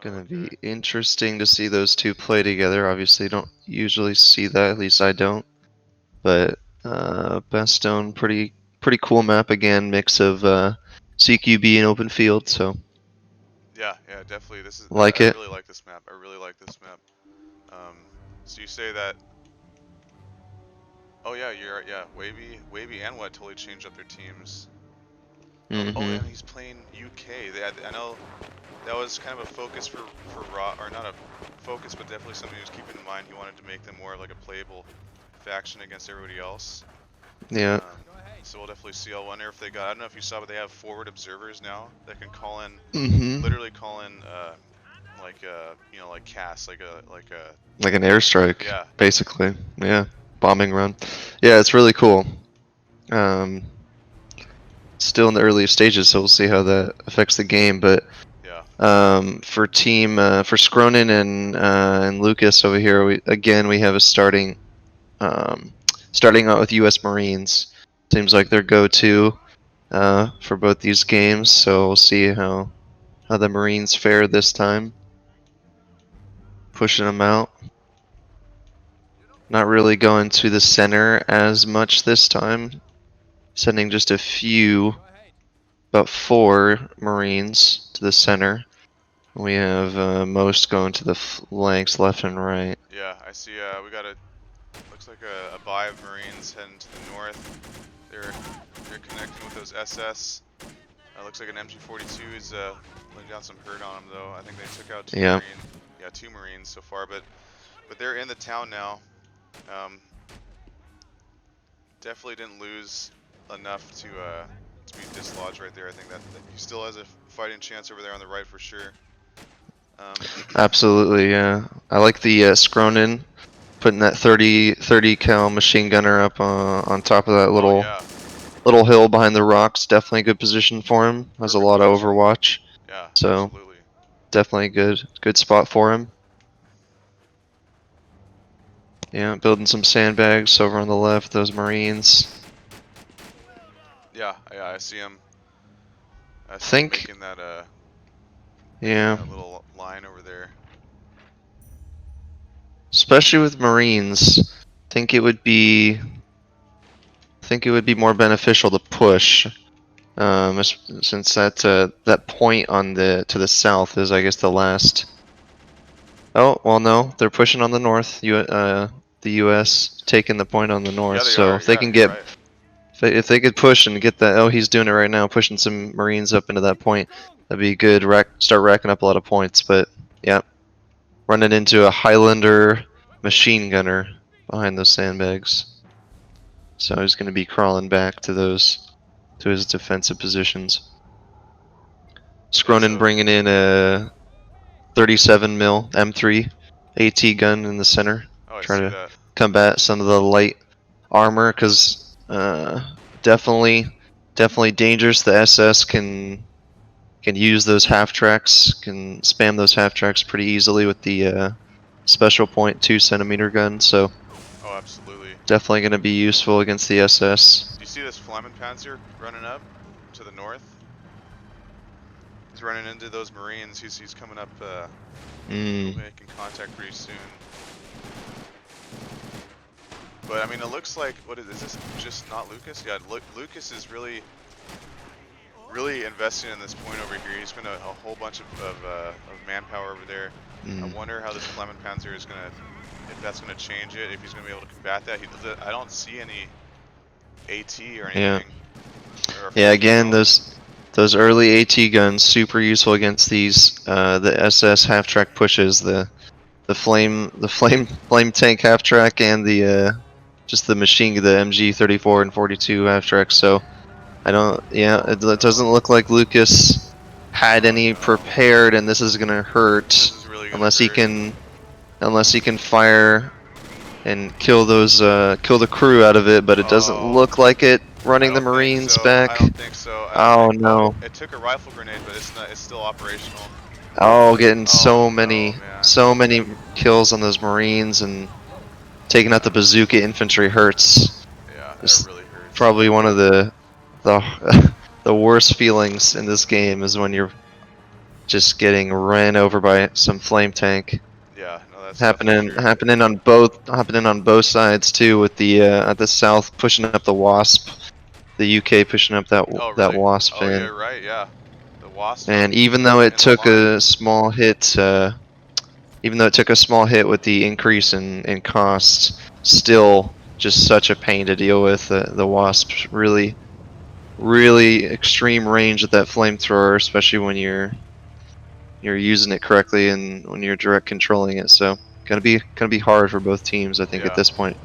Gonna be interesting to see those two play together. Obviously, don't usually see that. At least I don't. But Bastogne, pretty cool map again. Mix of CQB and open field. So yeah, definitely. This is like I it. really like this map. I really like this map. So you say that? Oh yeah, you're right. Yeah, Wavy and Whut totally changed up their teams. Oh, and he's playing UK. I know that was kind of a focus for Raw, or not a focus, but definitely something he was keeping in mind. He wanted to make them more of like a playable faction against everybody else. Yeah. So we'll definitely see. I wonder if they got. I don't know if you saw, but they have forward observers now that can call in, literally call in, like you know, like CAS, like an airstrike. Yeah. Basically. Yeah. Bombing run. Yeah, it's really cool. Still in the early stages, so we'll see how that affects the game. But for team for Scronin and Lucas over here, we have a starting out with U.S. Marines. Seems like their go-to for both these games. So we'll see how the Marines fare this time. Pushing them out. Not really going to the center as much this time. Sending just a few, about 4 Marines to the center. We have most going to the flanks, left and right. Yeah, I see. We got looks like a buy of Marines heading to the north. They're connecting with those SS. Looks like an MG42 is laying down some hurt on them though. I think they took out 2 Marines. Yeah, 2 Marines so far, but they're in the town now. Definitely didn't lose enough to be dislodged right there. I think that he still has a fighting chance over there on the right for sure. Absolutely, yeah. I like the Scronin putting that 30 cal machine gunner up on top of that little hill behind the rocks. Definitely a good position for him. Has a lot of overwatch. Yeah, so absolutely. Definitely a good spot for him. Yeah, building some sandbags over on the left. Those Marines. Yeah, I see him. I think making that that little line over there. Especially with Marines, I think it would be more beneficial to push, since that point on to the south is, I guess, the last. Oh well, no, they're pushing on the north. The U.S. taking the point on the north. Yeah, so if they can get, right. if they could push and get that, he's doing it right now, pushing some Marines up into that point. That'd be good. Start racking up a lot of points. But yeah, running into a Highlander machine gunner behind those sandbags. So he's going to be crawling back to his defensive positions. Scronin bringing in a 37 mil M3 AT gun in the center, trying to combat some of the light armor, because definitely dangerous. The SS can use those half tracks, can spam those half tracks pretty easily with the special point 2cm gun. So absolutely, definitely going to be useful against the SS. Do you see this Flammenpanzer running up to the north? He's running into those Marines. He's coming up, making contact pretty soon. But I mean, it looks like, is this just not Lucas? Yeah, Lucas is really investing in this point over here. He's spent a whole bunch of manpower over there. I wonder how this Flammenpanzer is gonna, if that's gonna change it, if he's gonna be able to combat that. I don't see any AT or anything. Yeah, again, those early AT guns super useful against these the SS half track pushes, the flame tank half track, and the just the machine, the MG 34 and 42 half track. So it doesn't look like Lucas had any prepared, and this is gonna hurt Really gonna unless hurt. he can fire and kill those kill the crew out of it. But it doesn't look like it. Running the Marines back. I don't think so. Oh no! It took a rifle grenade, but it's still operational. Oh, getting so many kills on those Marines and taking out the bazooka infantry hurts. Yeah, that really hurts. Probably one of the the worst feelings in this game is when you're just getting ran over by some flame tank. Yeah, no, that's happening on both sides too, with the at the south pushing up the Wasp, the UK pushing up that that Wasp. Oh, yeah, right, yeah. The Wasp. And even though it took a small hit, with the increase in cost, still just such a pain to deal with. The Wasp really extreme range with that flamethrower, especially when you're using it correctly and when you're direct controlling it. So gonna be hard for both teams, I think, at this point.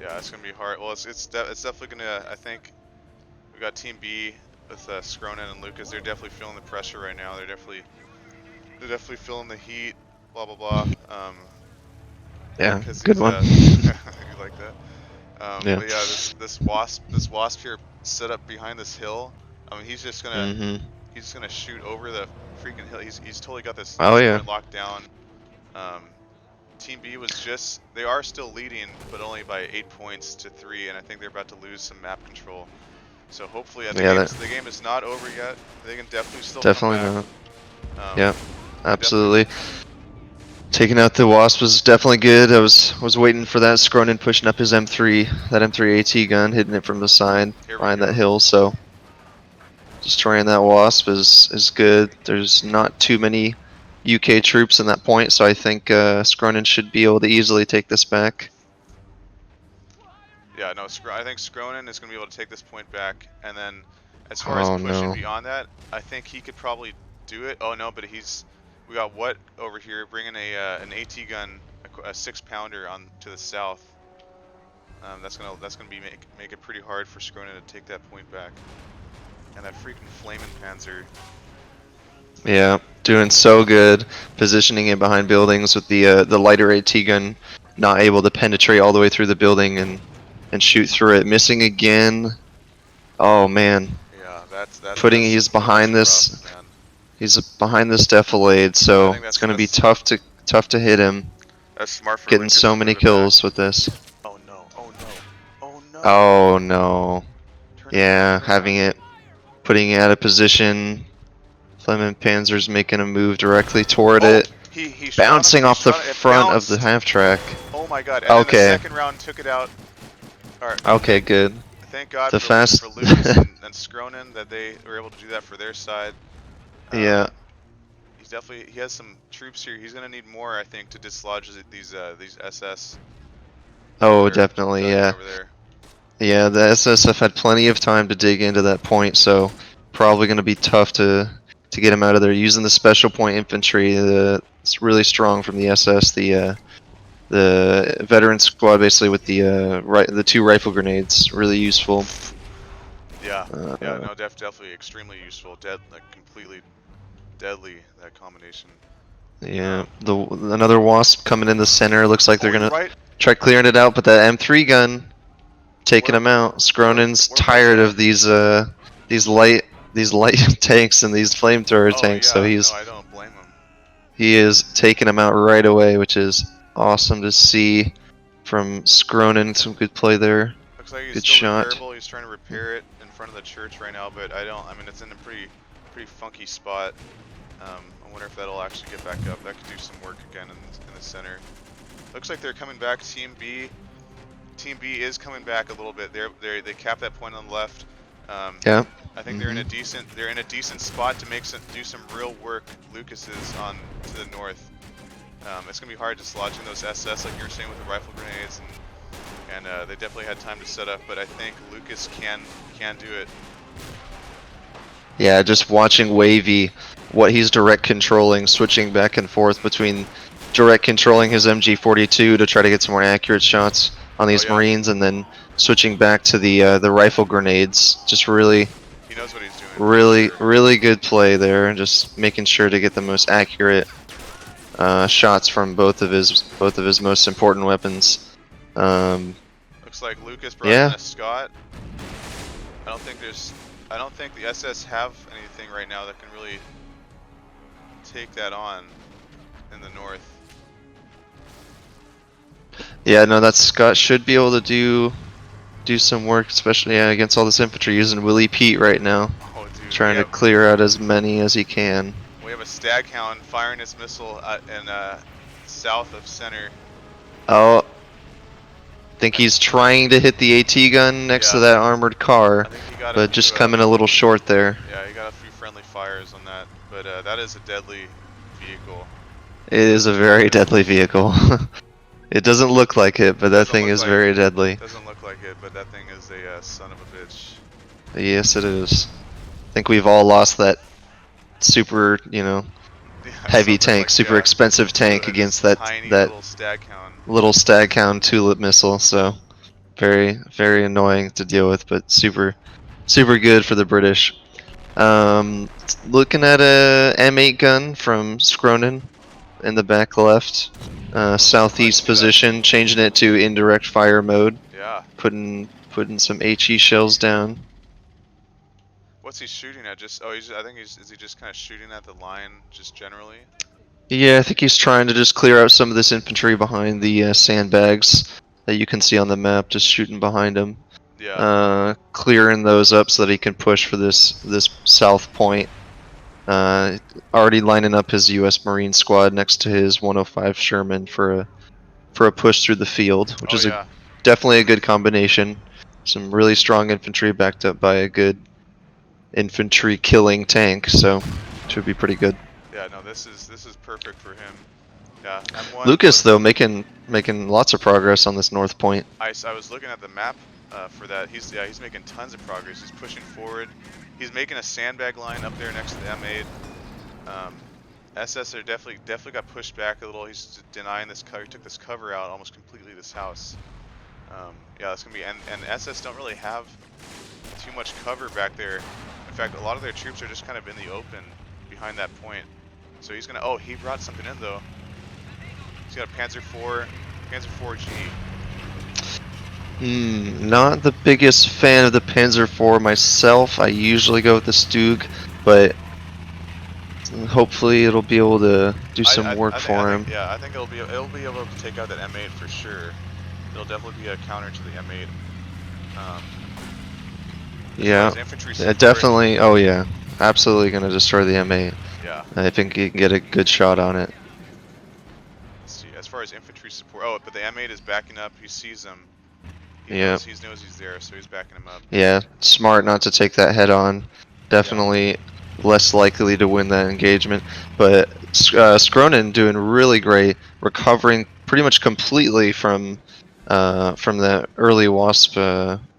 Yeah, it's gonna be hard. Well, it's definitely gonna. I think we got Team B with Scronin and Lukas. They're definitely feeling the pressure right now. They're definitely feeling the heat. Blah blah blah. Yeah, good one. You like that? Yeah. But yeah, this wasp here set up behind this hill. I mean, he's just gonna shoot over the freaking hill. He's totally got this locked down. Team B they are still leading, but only by 8 points to 3, and I think they're about to lose some map control. So hopefully, the game is not over yet. They can definitely still come back. Yeah, absolutely. Taking out the Wasp was definitely good. I was waiting for that Scronin pushing up his M3 AT gun, hitting it from the side behind that hill. So destroying that Wasp is good. There's not too many UK troops in that point, so I think Scronin should be able to easily take this back. Yeah, no, I think Scronin is going to be able to take this point back, and then as far as pushing beyond that, I think he could probably do it. Oh no, but we got Whut over here bringing an AT gun, a 6-pounder on to the south. That's gonna make it pretty hard for Scronin to take that point back. And that freaking flaming Panzer. Yeah, doing so good, positioning it behind buildings with the lighter AT gun, not able to penetrate all the way through the building and shoot through it, missing again. Oh man. Yeah, that's he's behind this. Rough, he's behind this defilade, so it's gonna be tough to hit him. That's smart for getting so many kills with this. Oh no! Oh no! Oh no! Oh no! Yeah, putting it out of position. Fleming Panzer's making a move directly toward it. He bouncing off the front of the half track. Oh my god! And then the second round took it out. All right. Okay, good. Thank God for Lukas and Scronin that they were able to do that for their side. Yeah. He has some troops here. He's gonna need more, I think, to dislodge these SS. Oh, definitely, yeah. Over there. Yeah, the SS have had plenty of time to dig into that point, so probably gonna be tough to get him out of there. Using the special point infantry, it's really strong from the SS. The veteran squad, basically with the 2 rifle grenades, really useful. Yeah, no, definitely extremely useful. Completely deadly, that combination. Yeah, another Wasp coming in the center. Looks like they're gonna try clearing it out, but that M3 gun taking him out. Scronin's tired of these light tanks and these flamethrower tanks, so I don't blame him. He is taking him out right away, which is awesome to see from Scronin. Some good play there. Looks like he's good still shot. repairable. He's trying to repair it in front of the church right now, but I mean, it's in a pretty funky spot. I wonder if that'll actually get back up. That could do some work again in the center. Looks like they're coming back. Team B is coming back a little bit. They capped that point on the left. Yeah. I think they're in a decent spot to do some real work. Lukas is on to the north. It's gonna be hard dislodging those SS, like you were saying, with the rifle grenades, and they definitely had time to set up. But I think Lukas can do it. Yeah, just watching Wavy, what he's direct controlling, switching back and forth between direct controlling his MG42 to try to get some more accurate shots on these Marines, and then switching back to the rifle grenades. Just really he knows what he's doing. really good play there, just making sure to get the most accurate shots from both of his most important weapons. Looks like Lucas brought in a Scott. I don't think the SS have anything right now that can really take that on in the north. Yeah, no, that Scott should be able to do some work, especially against all this infantry using Willie Pete right now. Oh, dude, trying to clear out as many as he can. We have a Staghound firing his missile in south of center. Oh, I think he's trying to hit the AT gun next to that armored car, but just coming a little short there. Yeah, he got a few friendly fires on that, but that is a deadly vehicle. It is a very deadly vehicle. It doesn't look like it, but that thing is very deadly. It doesn't look like it, but that thing is a son of a bitch. Yes, it is. I think we've all lost that super, heavy tank, super expensive tank against that little Staghound tulip missile. So very annoying to deal with, but super good for the British. Looking at a M8 gun from Scronin in the back left, southeast position, changing it to indirect fire mode. Yeah. Putting some HE shells down. What's he shooting at? I think is he just kind of shooting at the line just generally? Yeah, I think he's trying to just clear out some of this infantry behind the sandbags that you can see on the map, just shooting behind him. Yeah. Clearing those up so that he can push for this south point. Already lining up his U.S. Marine squad next to his 105 Sherman for a push through the field, which is definitely a good combination. Some really strong infantry backed up by a good infantry killing tank, so should be pretty good. Yeah, no, this is perfect for him. Yeah, M1 Lucas though making lots of progress on this north point. I was looking at the map for that. He's making tons of progress. He's pushing forward. He's making a sandbag line up there next to the M8. SS are definitely got pushed back a little. He's denying this cover. He took this cover out almost completely. This house. Yeah, that's gonna be and SS don't really have too much cover back there. In fact, a lot of their troops are just kind of in the open behind that point. So he's gonna. Oh, he brought something in though. He's got a Panzer IV G. Not the biggest fan of the Panzer IV myself. I usually go with the Stug, but hopefully it'll be able to do some work for him. Yeah, I think it'll be able to take out that M8 for sure. It'll definitely be a counter to the M8. Yeah, definitely. Oh yeah, absolutely gonna destroy the M8. Yeah. I think you can get a good shot on it. Let's see, as far as infantry support, but the M8 is backing up. He sees him. He knows he's there, so he's backing him up. Yeah, smart not to take that head on. Definitely less likely to win that engagement. But Scronin doing really great, recovering pretty much completely from the early Wasp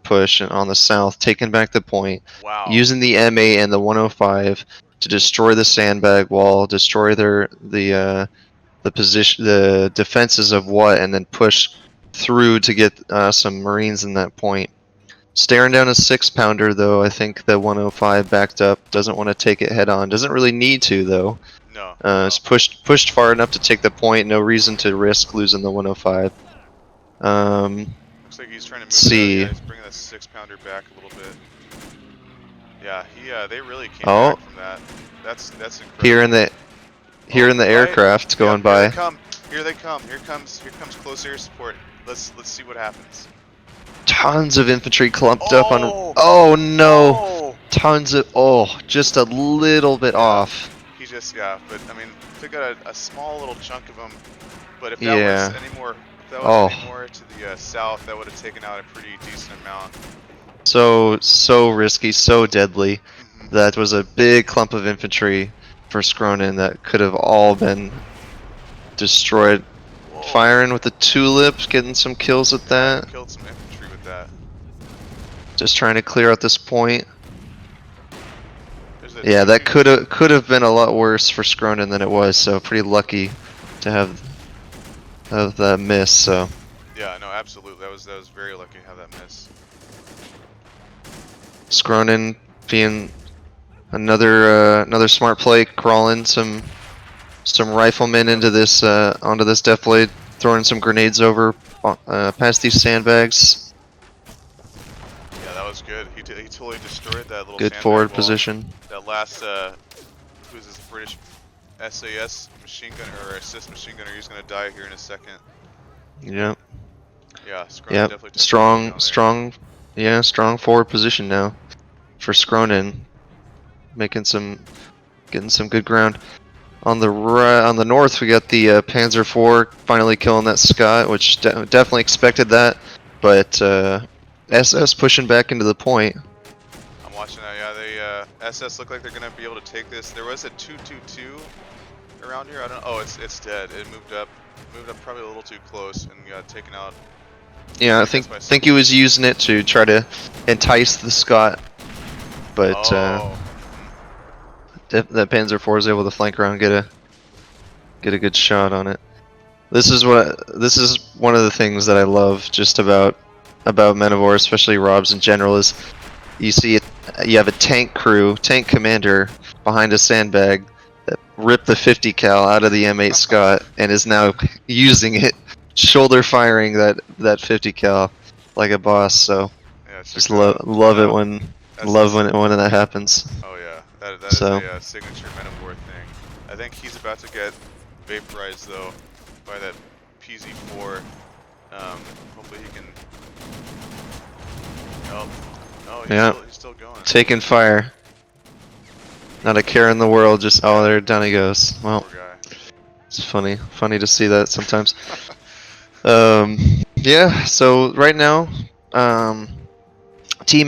push on the south, taking back the point, using the M8 and the 105 to destroy the sandbag wall, destroy the defenses of Whut, and then push through to get some Marines in that point. Staring down a 6-pounder though. I think the 105 backed up, doesn't want to take it head on, doesn't really need to though. No. It's pushed far enough to take the point, no reason to risk losing the 105. Looks like he's trying to move he's bringing that 6-pounder back a little bit. Yeah, they really came back from that. That's incredible. Here in the aircraft going by. Here they come. Here comes close air support. Let's see what happens. Tons of infantry clumped up on. Oh no! Tons of. Just a little bit off. He just but I mean, took out a small little chunk of them. But if that was any more to the south, that would have taken out a pretty decent amount. So risky, so deadly. That was a big clump of infantry for Scronin that could have all been destroyed. Firing with the tulips, getting some kills with that. Killed some infantry with that. Just trying to clear out this point. Yeah, that could have been a lot worse for Scronin than it was. So pretty lucky to have that miss. So. Yeah, no, absolutely. That was very lucky to have that miss. Scronin being Another smart play, crawling some riflemen into this onto this deflate, throwing some grenades over past these sandbags. Yeah, that was good. He totally destroyed that little Good sandbag forward wall. position. That last who's this British SAS machine gunner or assist machine gunner? He's gonna die here in a second. Yep. Yeah, Scronin Yep. definitely took down there. Strong forward position now for Scronin, getting some good ground. On the north, we got the Panzer IV finally killing that Scot, which definitely expected that, but SS pushing back into the point. I'm watching that. Yeah, they SS look like they're gonna be able to take this. There was a 222 around here. I don't know. Oh, it's dead. It moved up probably a little too close and got taken out. Yeah, I think he was using it to try to entice the Scot, but that Panzer IV is able to flank around, get a good shot on it. This is one of the things that I love just about Men of War, especially Robz in general, is you have a tank commander behind a sandbag that ripped the 50 cal out of the M8 Scot and is now using it, shoulder firing that 50 cal like a boss. So yeah, just love it when that happens. Oh yeah, that is a signature Men of War thing. I think he's about to get vaporized though by that PZ4. Hopefully he can. Oh, he's still going. Taking fire. Not a care in the world. Just there down he goes. Well, poor guy. it's funny to see that sometimes. Yeah. So right now, Team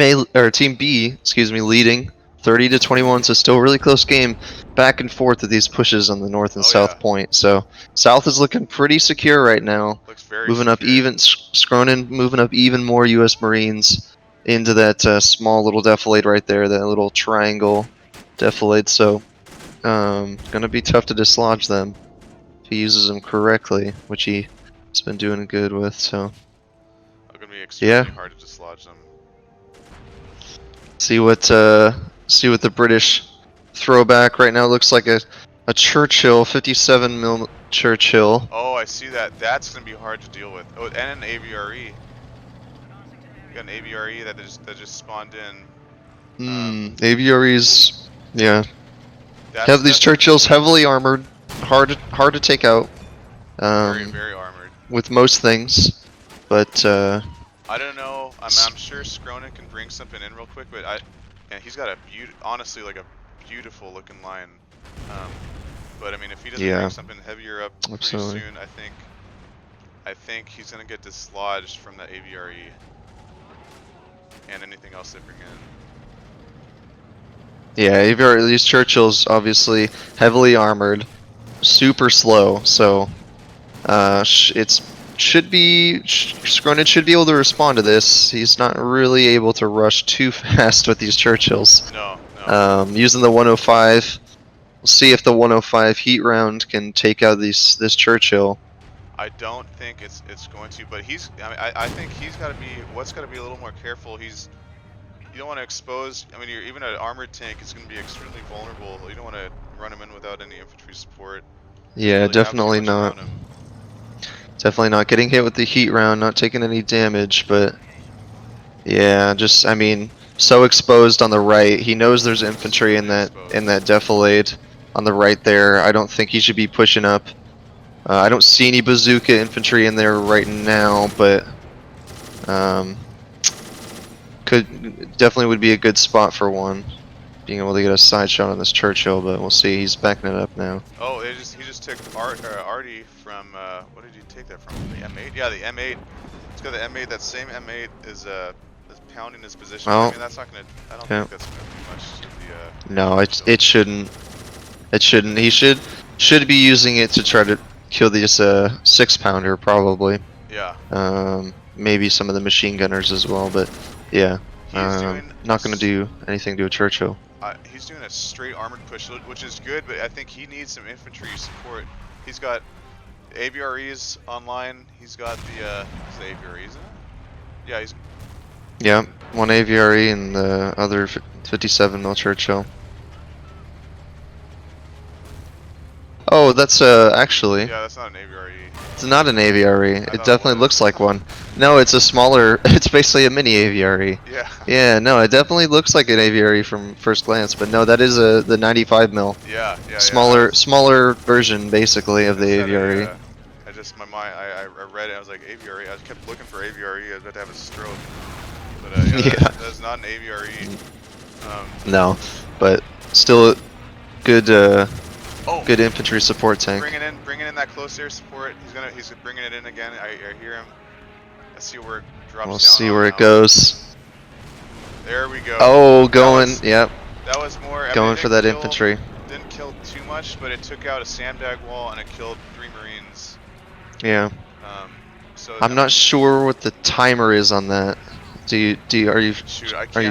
B, excuse me, leading 30-21. So still a really close game, back and forth of these pushes on the north and south point. So south is looking pretty secure right now. Looks very moving secure. up even. Scronin moving up even more U.S. Marines into that small little defilade right there, that little triangle defilade. So gonna be tough to dislodge them if he uses them correctly, which he's been doing good with. So gonna be extremely hard to dislodge them. See what the British throwback right now looks like, a Churchill, 57 mil Churchill. Oh, I see that. That's gonna be hard to deal with. Oh, and an AVRE. You got an AVRE that just spawned in. AVREs, yeah. Have these Churchills heavily armored, hard to take out. Very armored. With most things, but I don't know. I'm sure Scronin can bring something in real quick, but he's got honestly like a beautiful looking line. But I mean, if he doesn't bring something heavier up pretty soon, I think he's gonna get dislodged from the AVRE and anything else they bring in. Yeah, AVRE, these Churchills obviously heavily armored, super slow, so Scronin should be able to respond to this. He's not really able to rush too fast with these Churchills. No. Using the 105, we'll see if the 105 heat round can take out this Churchill. I don't think it's going to, but I think he's got to be. What's got to be a little more careful. You don't want to expose. I mean, even an armored tank is going to be extremely vulnerable. You don't want to run him in without any infantry support. Yeah, really definitely not. Definitely not getting hit with the heat round, not taking any damage, but yeah, I mean, so exposed on the right. He knows there's infantry in that defilade on the right there. I don't think he should be pushing up. I don't see any bazooka infantry in there right now, but definitely would be a good spot for one, being able to get a side shot on this Churchill. But we'll see. He's backing it up now. Oh, he just took Artie from what did he take that from? The M8? Yeah, the M8. It's got the M8. That same M8 is pounding his position. I mean, that's not gonna. I don't think that's gonna do much to the. No, it shouldn't. It shouldn't. He should be using it to try to kill this 6-pounder probably. Yeah. Maybe some of the machine gunners as well, but yeah. Not gonna do anything to a Churchill. He's doing a straight armored push, which is good, but I think he needs some infantry support. He's got AVREs online. He's got the AVREs, isn't it? Yeah, Yeah, one AVRE and the other 57 mil Churchill. Oh, that's actually. Yeah, that's not an AVRE. It's not an AVRE. It thought definitely it was. looks like one. No, it's a smaller. It's basically a mini AVRE. Yeah. Yeah, no, it definitely looks like an AVRE from first glance, but no, that is the 95 mil. Yeah. Smaller version basically of the AVRE. I just my mind. I read it. I was like AVRE. I kept looking for AVRE. I was about to have a stroke. But yeah, that's not an AVRE. No, but still a good good infantry support tank. Bringing in that close air support. He's bringing it in again. I hear him. Let's see where it drops down. We'll see where it goes. There we go. Oh, yep. That was more. Going for that infantry. Didn't kill too much, but it took out a sandbag wall and it killed 3 Marines. Yeah. So I'm not sure what the timer is on that. Are you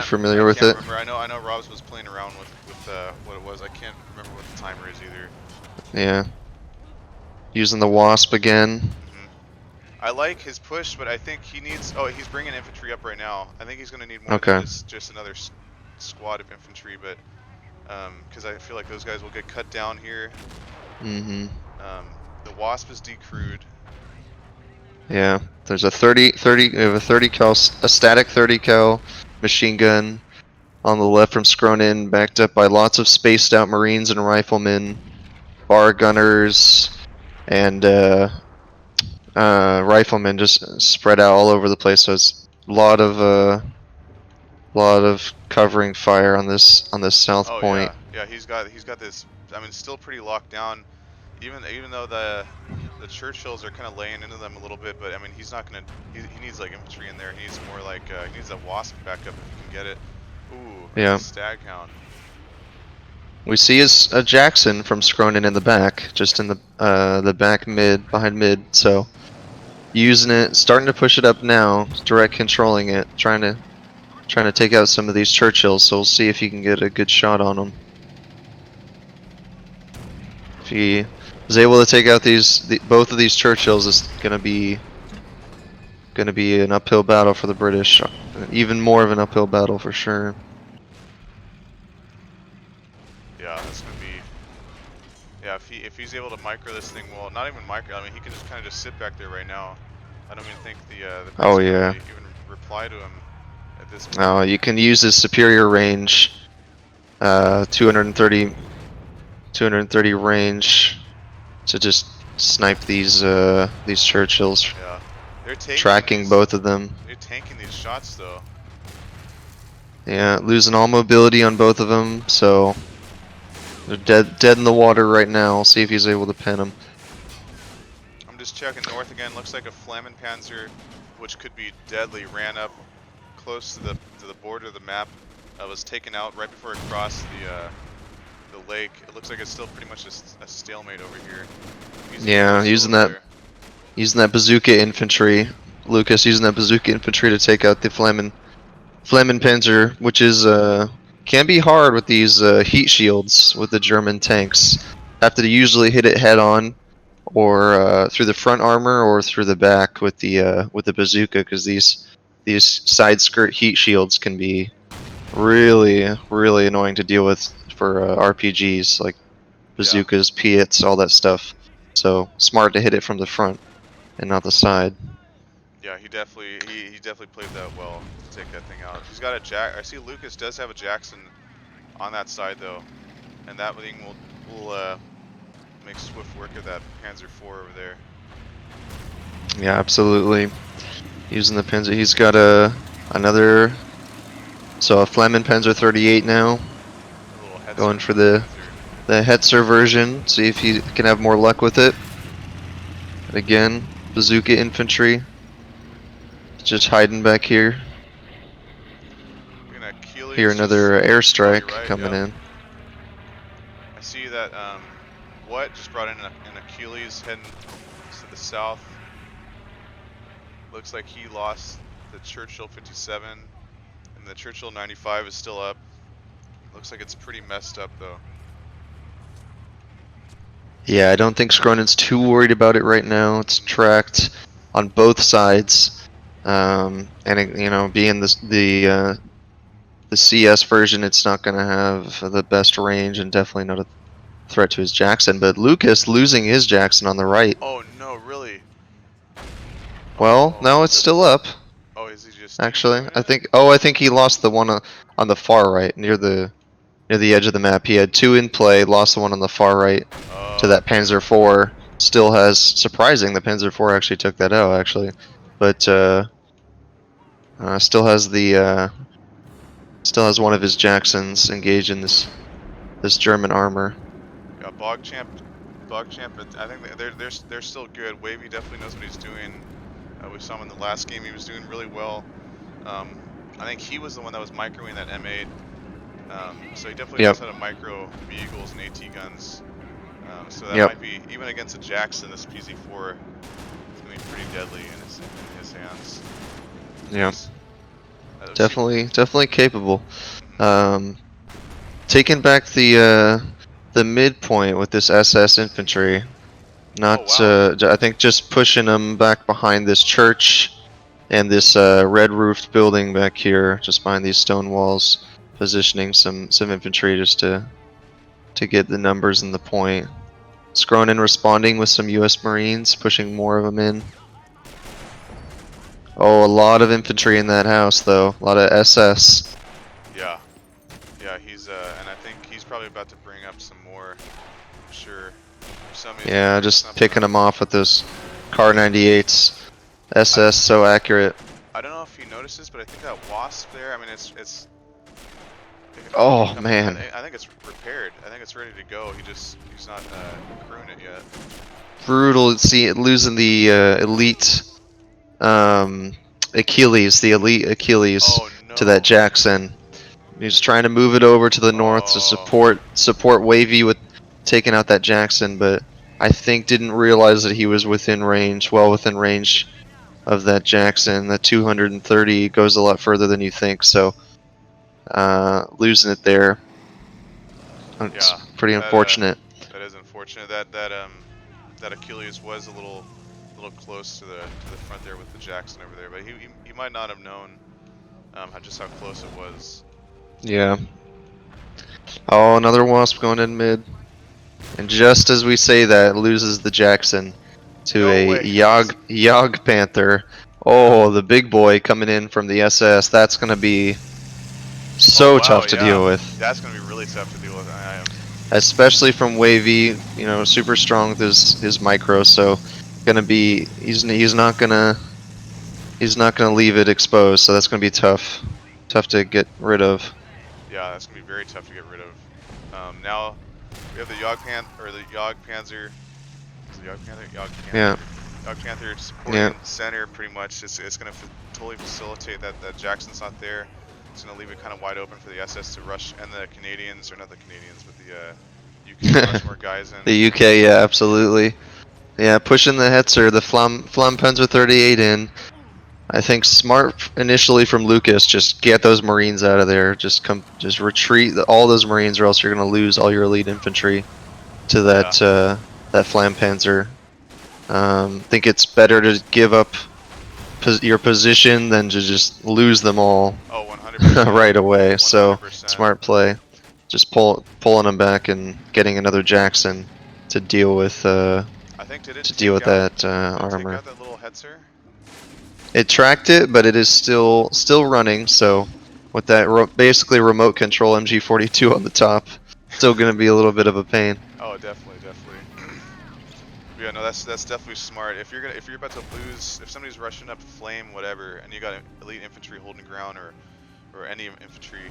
familiar with it? Remember. I know Robz was playing around with what it was. I can't remember what the timer is either. Yeah. Using the Wasp again. I like his push, but I think he needs. Oh, he's bringing infantry up right now. I think he's going to need more than just another squad of infantry, but because I feel like those guys will get cut down here. The Wasp is decrewed. Yeah, there's a 30 cal, a static 30 cal machine gun on the left from Scronin, backed up by lots of spaced out Marines and riflemen, bar gunners, and riflemen just spread out all over the place. So it's a lot of covering fire on this south point. Yeah, he's got this. I mean, still pretty locked down. Even though the Churchills are kind of laying into them a little bit, but I mean, he's not gonna. He needs like infantry in there. He needs more like he needs a Wasp backup if he can get it. Ooh, yeah. Staghound. We see a Jackson from Scronin in the back, just in the back behind mid. So using it, starting to push it up now, direct controlling it, trying to take out some of these Churchills. So we'll see if he can get a good shot on them. If he is able to take out both of these Churchills, it's gonna be an uphill battle for the British. Even more of an uphill battle for sure. Yeah, that's gonna be. Yeah, if he's able to micro this thing, well, not even micro. I mean, he can just kind of just sit back there right now. I don't even think the even reply to him at this point. Oh, you can use his superior range, 230 range, to just snipe these Churchills. Yeah, they're tracking both of them. They're tanking these shots though. Yeah, losing all mobility on both of them, so they're dead in the water right now. We'll see if he's able to pin them. I'm just checking north again. Looks like a Flammenpanzer, which could be deadly, ran up close to the border of the map. Was taken out right before it crossed the lake. It looks like it's still pretty much a stalemate over here. Using that bazooka infantry, Lucas using that bazooka infantry to take out the Flammenpanzer, which is can be hard with these heat shields with the German tanks. Have to usually hit it head on, or through the front armor, or through the back with the bazooka, because these side skirt heat shields can be really annoying to deal with for RPGs like bazookas, Piats, all that stuff. So smart to hit it from the front and not the side. Yeah, he definitely played that well to take that thing out. He's got a I see Lucas does have a Jackson on that side though, and that thing will make swift work of that Panzer IV over there. Yeah, absolutely. Using the Panzer, he's got another. So a Flammenpanzer 38 now. Going for the Hetzer version. See if he can have more luck with it. Again, bazooka infantry. Just hiding back here. Hear another airstrike coming in. I see that Whut just brought in an Achilles heading to the south. Looks like he lost the Churchill 57, and the Churchill 95 is still up. Looks like it's pretty messed up though. Yeah, I don't think Scronin's too worried about it right now. It's tracked on both sides, and it, being the CS version, it's not going to have the best range, and definitely not threat to his Jackson, but Lukas losing his Jackson on the right. Oh no, really? Well, no, it's still up. Oh, is he just actually? doing I it? think. Oh, I think he lost the one on the far right, near the edge of the map. He had 2 in play, lost the one on the far right to that Panzer IV. Still has surprising. The Panzer IV actually took that out actually, but still has the still has one of his Jacksons engaged in this German armor. Yeah, Bog Champ. I think they're still good. Wavy definitely knows what he's doing. We saw him in the last game. He was doing really well. I think he was the one that was microing that M8. So he definitely knows how to micro vehicles and AT guns. So that might be, even against a Jackson, this PZ4 is going to be pretty deadly in his hands. Yeah. Definitely capable. Taking back the midpoint with this SS infantry. Not, I think just pushing them back behind this church and this red roofed building back here, just behind these stone walls, positioning some infantry just to get the numbers in the point. Scronin responding with some US Marines, pushing more of them in. Oh, a lot of infantry in that house though, a lot of SS. Yeah, he's and I think he's probably about to bring up some more, I'm sure. Yeah, just picking them off with those Car 98s. SS so accurate. I don't know if you noticed this, but I think that Wasp there, I mean, it's oh man. I think it's repaired. I think it's ready to go. He's not crewing it yet. Brutal. See, losing the elite Achilles, the elite Achilles to that Jackson. He's trying to move it over to the north to support Wavy with taking out that Jackson, but I think didn't realize that he was within range, well within range of that Jackson. That 230 goes a lot further than you think, so losing it there. It's pretty unfortunate. That is unfortunate. That Achilles was a little close to the front there with the Jackson over there, but he might not have known just how close it was. Yeah. Oh, another Wasp going in mid. And just as we say that, loses the Jackson to a Yog Panther. Oh, the big boy coming in from the SS. That's going to be so tough to deal with. That's going to be really tough to deal with. Especially from Wavy, you know, super strong with his micro, so gonna be he's not gonna leave it exposed, so that's gonna be tough to get rid of. Yeah, that's gonna be very tough to get rid of. Now we have the Yog Panzer. Is it Yog Panther? Yog Panther. Yeah. Yog Panther supporting center pretty much. It's gonna totally facilitate that Jackson's not there. It's gonna leave it kind of wide open for the SS to rush, and the Canadians, or not the Canadians, but the UK rush more guys in. The UK, yeah, absolutely. Yeah, pushing the Hetzer, the Flampanzer 38 in. I think smart initially from Lukas, just get those Marines out of there. Just retreat all those Marines, or else you're gonna lose all your elite infantry to that that Flampanzer. Think it's better to give up your position than to just lose them all. Oh, 100%. Right away. 100%. So smart play. Just pulling them back and getting another Jackson to deal with that armor. Take out that little Hetzer? It tracked it, but it is still running. So with that basically remote control MG42 on the top, still going to be a little bit of a pain. Oh, definitely. Yeah, no, that's definitely smart. If you're about to lose, if somebody's rushing up flame, whatever, and you got elite infantry holding ground or any infantry,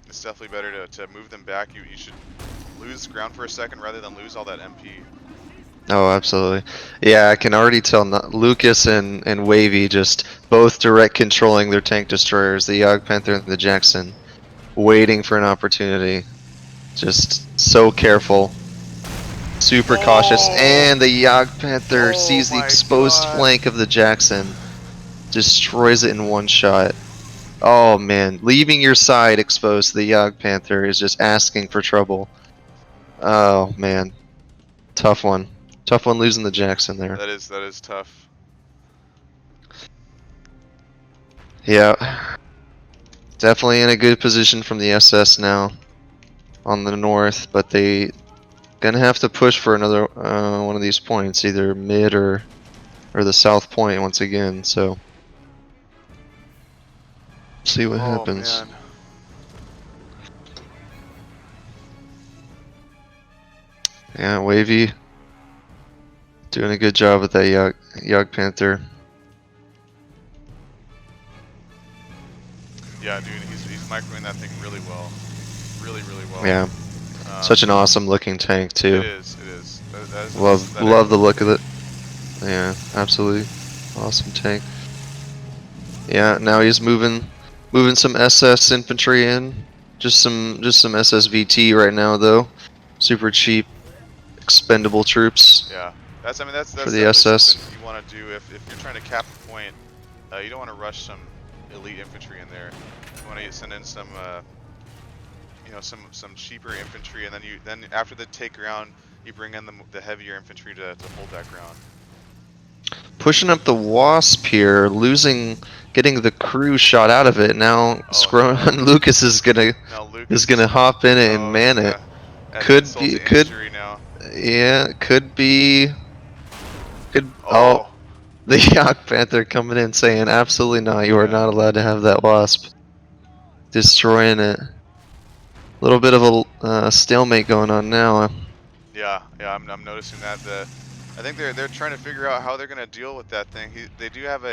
it's definitely better to move them back. You should lose ground for a second rather than lose all that MP. Oh, absolutely. Yeah, I can already tell Lukas and Wavy just both direct controlling their tank destroyers, the Yog Panther and the Jackson, waiting for an opportunity. Just so careful. Super cautious, and the Yog Panther sees the exposed flank of the Jackson, destroys it in one shot. Oh man, leaving your side exposed to the Yog Panther is just asking for trouble. Oh man, tough one losing the Jackson there. That is tough. Yeah, definitely in a good position from the SS now. on the north, but they gonna have to push for another one of these points, either mid or the south point once again. So see what happens. Man. Yeah, Wavy doing a good job with that Yog Panther. Yeah, dude, he's microing that thing really well. Really well. Yeah. Such an awesome looking tank too. It is, it is. That is love the look of it. Yeah, absolutely. Awesome tank. Yeah, now he's moving some SS infantry in. Just some SSVT right now though. Super cheap, expendable troops. Yeah. That's for the SS. Something you want to do if you're trying to cap a point. You don't want to rush some elite infantry in there. You want to send in some you know, some cheaper infantry, and then after the take ground, you bring in the heavier infantry to hold that ground. Pushing up the Wasp here, getting the crew shot out of it. Now Scronin no. Lukas is gonna hop in it and man it. Could the Yog Panther coming in saying absolutely not. You are not allowed to have that Wasp. Destroying it. A little bit of a stalemate going on now. Yeah, I'm noticing that. I think they're trying to figure out how they're gonna deal with that thing. They do have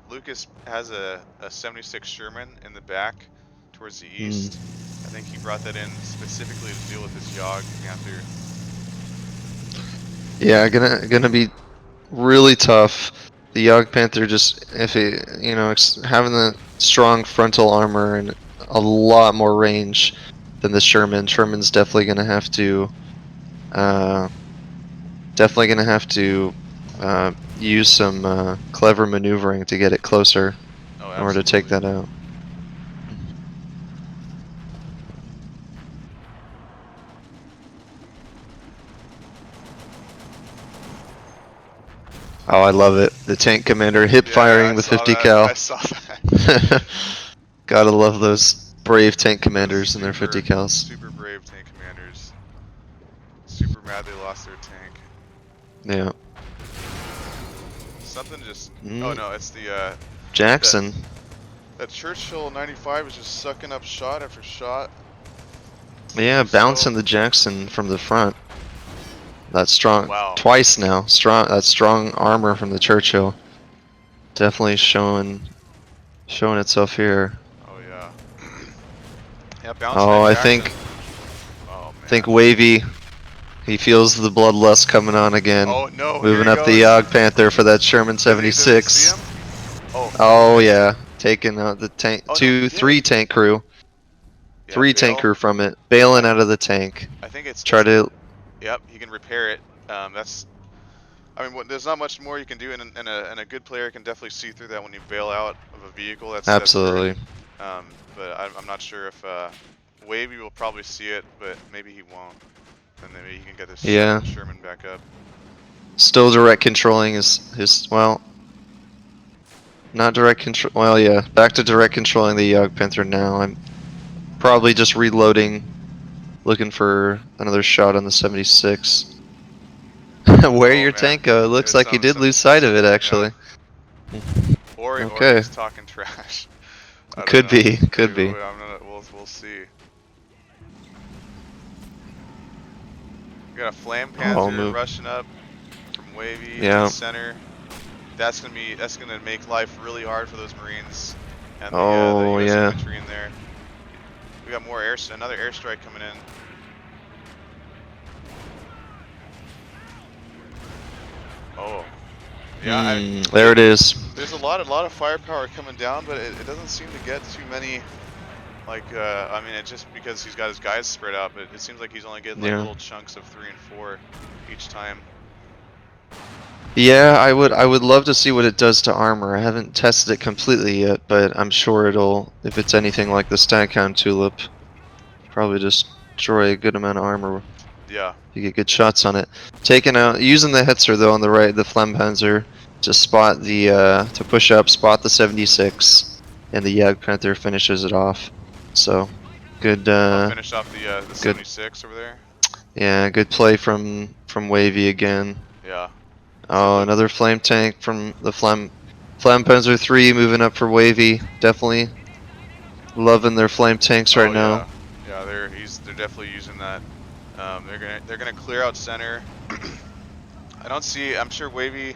Lukas has a 76 Sherman in the back towards the east. I think he brought that in specifically to deal with this Yog Panther. Yeah, gonna be really tough. The Yog Panther just, if he, having the strong frontal armor and a lot more range than the Sherman. Sherman's definitely gonna have to, use some clever maneuvering to get it closer in order to take that out. Oh, I love it. The tank commander hip firing the 50 cal. I saw that. Gotta love those brave tank commanders and their 50 cals. Super brave tank commanders. Super mad they lost their tank. Yeah. Something just. Oh no, it's the Jackson. That Churchill 95 is just sucking up shot after shot. Yeah, bouncing the Jackson from the front. That's strong. Wow. Twice now. That strong armor from the Churchill. Definitely showing itself here. Oh yeah. Yeah, bouncing. Oh, I think Wavy. He feels the bloodlust coming on again. Oh no! Moving up the Yog Panther for that Sherman 76. Oh yeah, taking out the tank. Three tank crew. Yeah, Three tank crew from it, bailing out of the tank. I think it's. Yep, he can repair it. There's not much more you can do, and a good player can definitely see through that when you bail out of a vehicle. That's absolutely. But I'm not sure if Wavy will probably see it, but maybe he won't. And then maybe he can get this Sherman back up. Still direct controlling his well. Not direct control. Well, yeah, back to direct controlling the Yog Panther now. I'm probably just reloading. Looking for another shot on the 76. Where your tank go? It looks like he did lose sight of it, actually. Yeah. Or he's talking trash. Could be. We'll see. We got a Flame Panther rushing up from Wavy to the center. That's gonna make life really hard for those Marines and the US infantry in there. We got another airstrike coming in. Oh, yeah. There it is. There's a lot of firepower coming down, but it doesn't seem to get too many. It's just because he's got his guys spread out, but it seems like he's only getting little chunks of 3 and 4 each time. Yeah, I would love to see what it does to armor. I haven't tested it completely yet, but I'm sure it'll, if it's anything like the Stat Count Tulip, probably destroy a good amount of armor. Yeah. You get good shots on it. Taking out, using the Hetzer though on the right, the Flampanzer, to spot the, to push up, spot the 76, and the Yog Panther finishes it off. So, Good. Finish off the good. 76 over there. Yeah, good play from Wavy again. Yeah. Oh, another flame tank from the Flampanzer 3 moving up for Wavy. Definitely loving their flame tanks right now. Yeah, they're definitely using that. They're gonna clear out center. I'm sure Wavy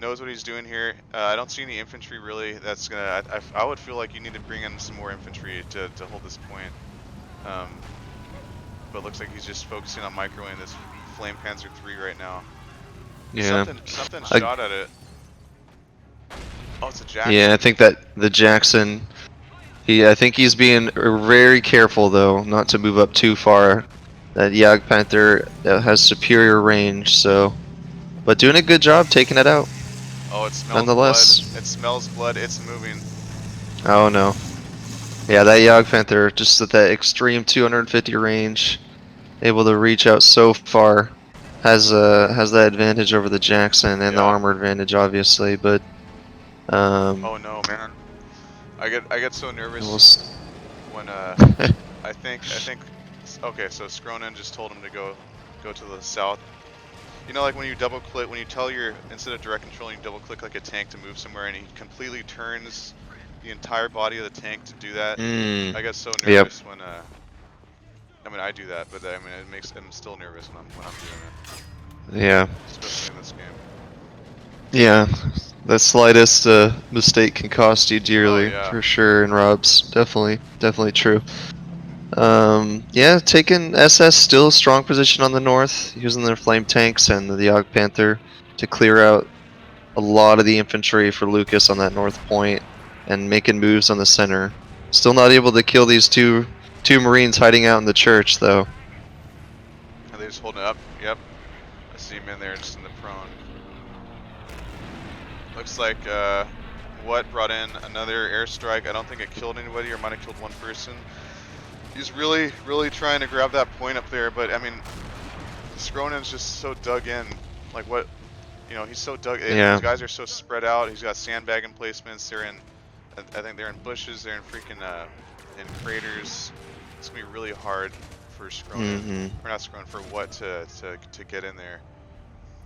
knows what he's doing here. I don't see any infantry really. That's gonna. I would feel like you need to bring in some more infantry to hold this point. But it looks like he's just focusing on microing this Flame Panzer 3 right now. Yeah. Something shot at it. Oh, it's a Jackson. Yeah, I think that the Jackson. I think he's being very careful though, not to move up too far. That Jagd Panther has superior range, so. But doing a good job taking it out. Oh, it smells nonetheless. blood. It smells blood. It's moving. Oh no. Yeah, that Jagd Panther just at that extreme 250 range, able to reach out so far, has that advantage over the Jackson and the armor advantage, obviously. But oh no, man! I get so nervous when I think okay, so Scronin just told him to go to the south. You know, like when you double click, when you tell instead of direct controlling, you double click like a tank to move somewhere, and he completely turns the entire body of the tank to do that. I get so nervous when I mean, I do that, but I mean, I'm still nervous when I'm doing it. Yeah. Especially in this game. Yeah, the slightest mistake can cost you dearly, for sure. In Robz, definitely true. Yeah, taking SS still a strong position on the north, using their flame tanks and the Jagd Panther to clear out a lot of the infantry for Lukas on that north point and making moves on the center. Still not able to kill these two Marines hiding out in the church though. Are they just holding it up? Yep. I see him in there just in the prone. Looks like Whut brought in another airstrike. I don't think it killed anybody, or might have killed one person. He's really trying to grab that point up there, but I mean, Scronin's just so dug in. Like what, you know, he's so dug in. These guys are so spread out. He's got sandbag emplacements. They're in, I think they're in bushes. They're in freaking in craters. It's gonna be really hard for Scronin, or not Scronin, for Whut to get in there.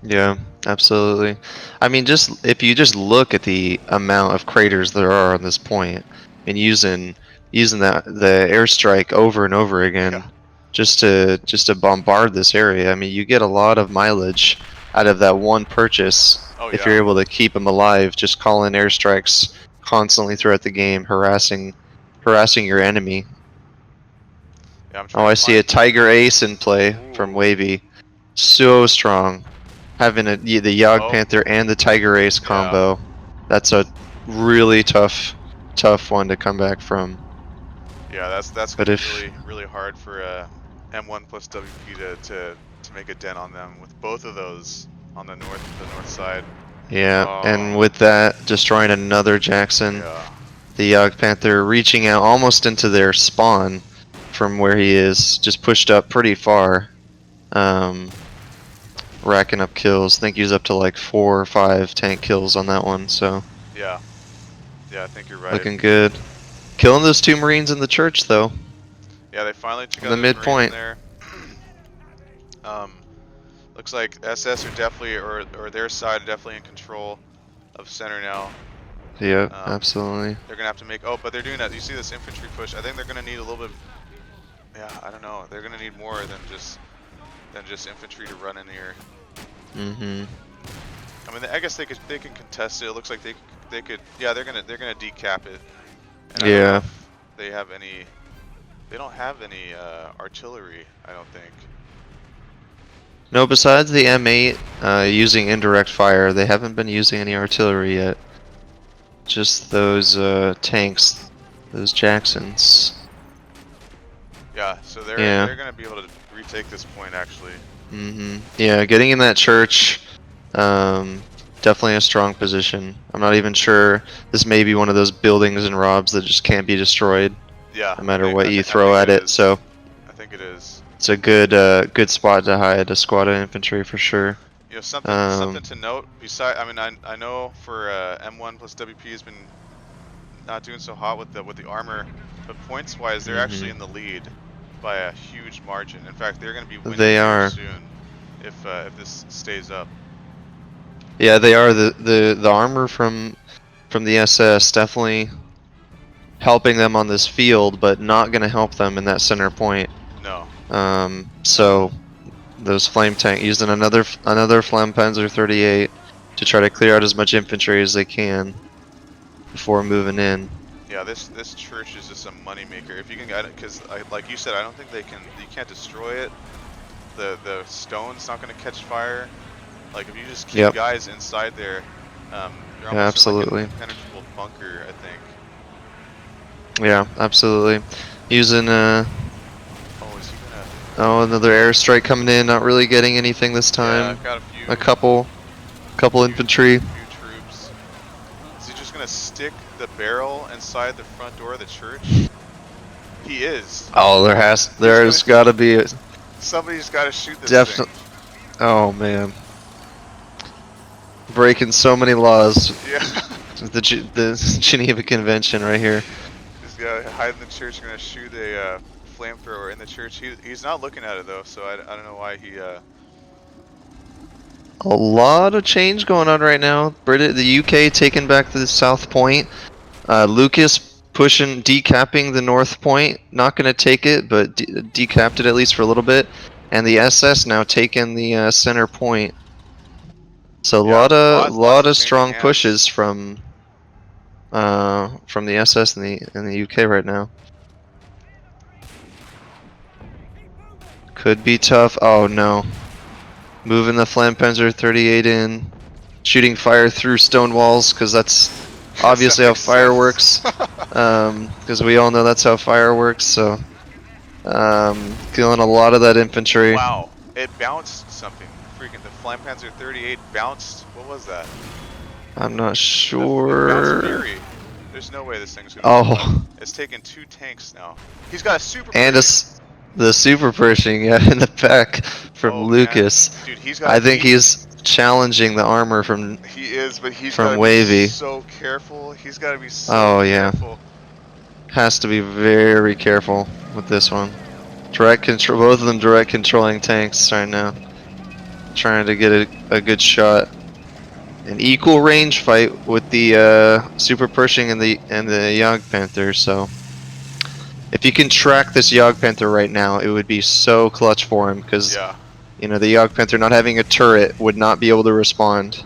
Yeah, absolutely. I mean, if you just look at the amount of craters there are on this point, and using the airstrike over and over again, just to bombard this area. I mean, you get a lot of mileage out of that one purchase if you're able to keep them alive. Just calling airstrikes constantly throughout the game, harassing your enemy. Yeah, I see a Tiger Ace in play from Wavy. So strong. Having the Jagd Panther and the Tiger Ace combo. That's a really tough one to come back from. Yeah, that's gonna be really hard for M1+WP to make a dent on them with both of those on the north side. Yeah, and with that destroying another Jackson, the Jagd Panther reaching out almost into their spawn from where he is, just pushed up pretty far, racking up kills. I think he's up to like 4 or 5 tank kills on that one. So yeah, I think you're right. Looking good. Killing those 2 Marines in the church though. Yeah, they finally took out the midpoint there. Looks like SS are definitely, or their side are definitely in control of center now. Yeah, absolutely. They're gonna have to make. Oh, but they're doing that. You see this infantry push? I think they're gonna need a little bit. Yeah, I don't know. They're gonna need more than just infantry to run in here. I mean, I guess they can contest it. It looks like they could. Yeah, they're gonna decap it. And I don't know if they have any. They don't have any artillery, I don't think. No, besides the M8 using indirect fire, they haven't been using any artillery yet. Just those tanks, those Jacksons. Yeah, so they're gonna be able to retake this point actually. Yeah, getting in that church, definitely a strong position. I'm not even sure. This may be one of those buildings in Robz that just can't be destroyed. Yeah. No matter what you throw at it. So I think it is. It's a good spot to hide a squad of infantry for sure. You know, something to note. Besides, I mean, I know for M1+WP has been not doing so hot with the armor. But points-wise, they're actually in the lead by a huge margin. In fact, they're going to be winning They soon if this stays up. Yeah, they are. The armor from the SS definitely helping them on this field, but not going to help them in that center point. No. So those flame tank using another Flampanzer 38 to try to clear out as much infantry as they can before moving in. Yeah, this church is just a moneymaker. If you can get it, because like you said, I don't think they can. You can't destroy it. The stone's not going to catch fire. Like if you just keep guys inside there, you're almost absolutely in like an impenetrable bunker, I think. Yeah, absolutely. Using oh, is he gonna? Another airstrike coming in. Not really getting anything this time. Yeah, got a few. A couple infantry. A few troops. Is he just gonna stick the barrel inside the front door of the church? He is. Oh, there's got to be a. Somebody's got to shoot this thing. Oh man. Breaking so many laws. Yeah. The Geneva Convention right here. This guy hide in the church, gonna shoot a flamethrower in the church. He's not looking at it though, so I don't know why he. A lot of change going on right now. The UK taking back the South Point. Lucas pushing, decapping the North Point. Not gonna take it, but decapped it at least for a little bit. And the SS now taking the center point. So a lot of strong pushes from the SS in the UK right now. Could be tough. Oh no. Moving the Flampanzer 38 in, shooting fire through stone walls because that's obviously how fire works. Because we all know that's how fire works. So killing a lot of that infantry. Wow, it bounced something. Freaking the Flampanzer 38 bounced. What was that? I'm not sure. Fury. There's no way this thing's gonna. It's taken 2 tanks now. He's got a super. And the super Pershing, in the back from Lucas. Dude, he's got. I think he's challenging the armor from. He is, but he's from Wavy. Be so careful. He's got to be so careful. Has to be very careful with this one. Direct control. Both of them direct controlling tanks right now. Trying to get a good shot. An equal range fight with the Super Pershing and the Jagd Panther. So if you can track this Jagd Panther right now, it would be so clutch for him because you know the Jagd Panther not having a turret would not be able to respond.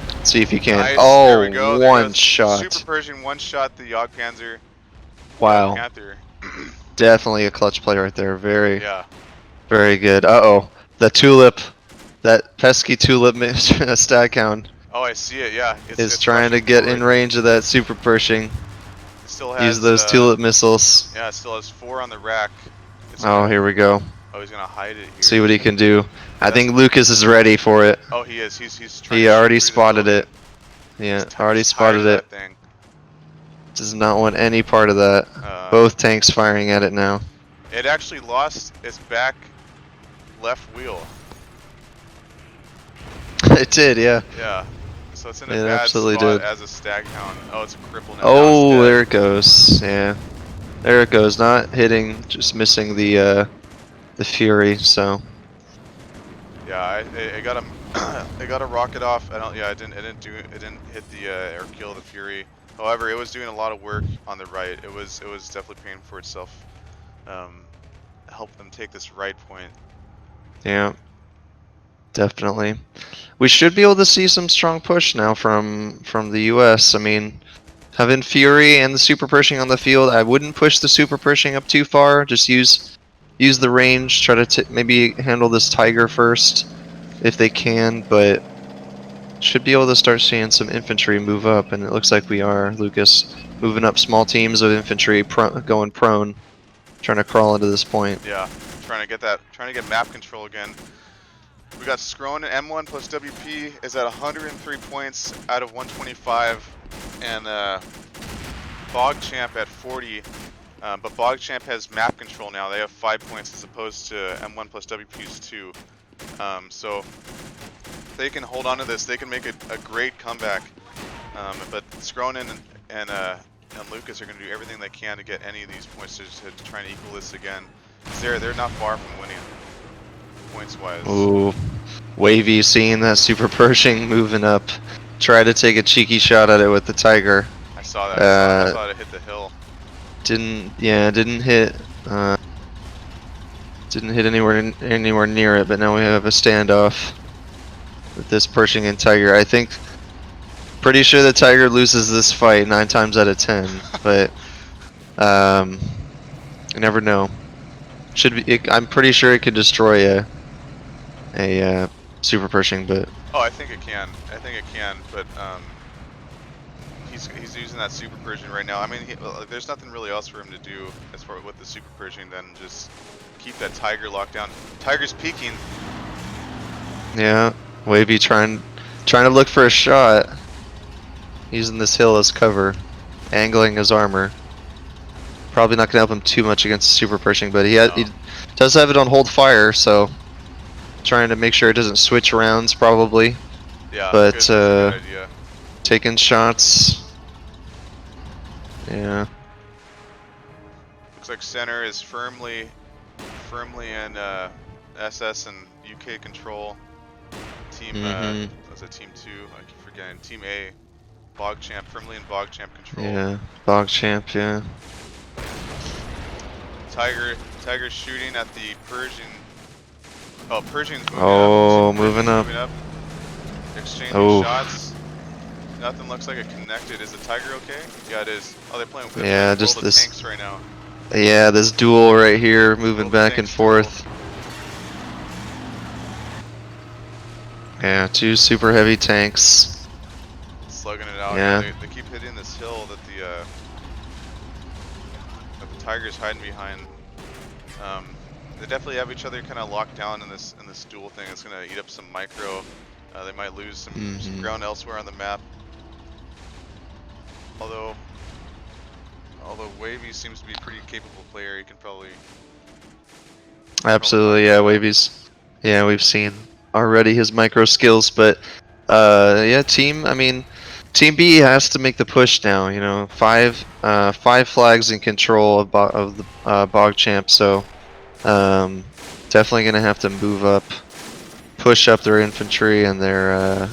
Let's see if you can. Nice. Oh, there we go. One shot. Super Pershing one shot the Jagd Panther. Wow. Panther. Definitely a clutch play right there. Very. Yeah. Very good. The tulip. That pesky tulip stag hound. Oh, I see it. Yeah. It's trying to get in range of that Super Pershing. It still has, use those tulip missiles. Yeah, it still has 4 on the rack. Here we go. Oh, he's gonna hide it here. See what he can do. I think Lucas is ready for it. Oh, he is. He's trying. He already spotted it. Yeah, already spotted it. Thing. Does not want any part of that. Both tanks firing at it now. It actually lost its back left wheel. It did, yeah. Yeah. So it's in a bad spot as a stag hound. Oh, it's a cripple now. Oh, there it goes. Yeah. There it goes. Not hitting, just missing the Fury, so. Yeah, it got him. It got a rocket off. It didn't hit the or kill the Fury. However, it was doing a lot of work on the right. It was definitely paying for itself. Help them take this right point. Yeah. Definitely. We should be able to see some strong push now from the US. I mean, having Fury and the Super Pershing on the field, I wouldn't push the Super Pershing up too far. Just use the range, try to maybe handle this Tiger first if they can, but should be able to start seeing some infantry move up, and it looks like we are. Lucas moving up small teams of infantry, going prone, trying to crawl into this point. Yeah, trying to get map control again. We got Scronin M1+WP is at 103 points out of 125, and Bog Champ at 40. But Bog Champ has map control now. They have 5 points as opposed to M1+WP's 2. So they can hold on to this. They can make a great comeback. But Scronin and and Lukas are going to do everything they can to get any of these points to try and equal this again. They're not far from winning points wise. Ooh, Wavy seeing that super Pershing moving up, try to take a cheeky shot at it with the Tiger. I saw that. I saw it hit the hill. Didn't hit. Didn't hit anywhere near it. But now we have a standoff with this Pershing and Tiger. I think. Pretty sure the Tiger loses this fight 9 times out of 10, but you never know. I'm pretty sure it could destroy a super Pershing, but oh, I think it can. But he's using that super Pershing right now. I mean, there's nothing really else for him to do as far with the super Pershing than just keep that Tiger locked down. Tiger's peeking. Yeah, Wavy trying to look for a shot. Using this hill as cover, angling his armor. Probably not gonna help him too much against Super Pershing, but he does have it on hold fire, so trying to make sure it doesn't switch rounds probably. Yeah, but that's a good idea. Taking shots. Yeah. Looks like center is firmly in SS and UK control. Team was it Team 2? I keep forgetting. Team A. Bog Champ, firmly in Bog Champ control. Yeah, Bog Champ, yeah. Tiger's shooting at the Pershing. Oh, Pershing's moving up. Oh, moving up. Exchanging shots. Nothing looks like it connected. Is the Tiger okay? Yeah, it is. Oh, they're playing with just this tanks right now. Yeah, this duel right here, moving back and forth. Yeah, 2 super heavy tanks. Slugging it out. Yeah. They keep hitting this hill that the Tiger's hiding behind. They definitely have each other kind of locked down in this duel thing. It's gonna eat up some micro. They might lose some ground elsewhere on the map. Although Wavy seems to be a pretty capable player, he can probably. Absolutely, yeah, Wavy's. Yeah, we've seen already his micro skills, but yeah, Team B has to make the push now. You know, 5 flags in control of the Bog Champ, so definitely gonna have to move up, push up their infantry and their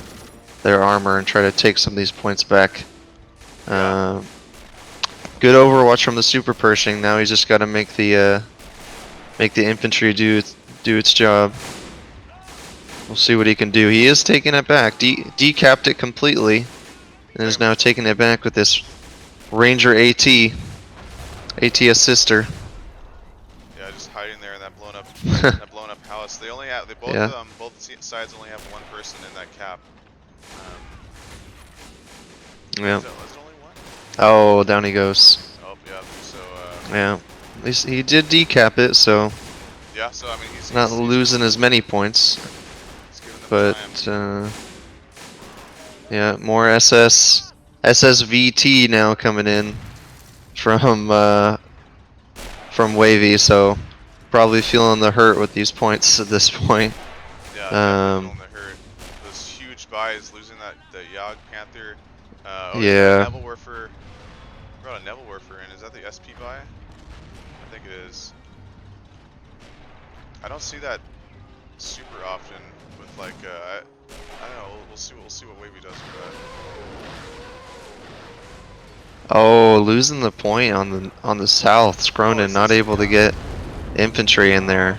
armor, and try to take some of these points back. Good overwatch from the Super Pershing. Now he's just got to make the infantry do its job. We'll see what he can do. He is taking it back. Decapped it completely. And is now taking it back with this Ranger AT assister. Yeah, just hiding there in that blown up house. They both sides only have 1 person in that cap. Yeah. Is it only 1? Oh, down he goes. Oh, yeah. So. Yeah. At least he did decap it, so. Yeah. So I mean, he's not losing as many points. But yeah, more SSVT now coming in from Wavy, so probably feeling the hurt with these points at this point. Yeah, feeling the hurt. Those huge buys, losing the Yogg Panther. Yeah. Neville Werfer. Brought a Neville Werfer in. Is that the SP buy? I think it is. I don't see that super often with like I don't know. We'll see what Wavy does with that. Oh, losing the point on the south. Scronin not able to get infantry in there.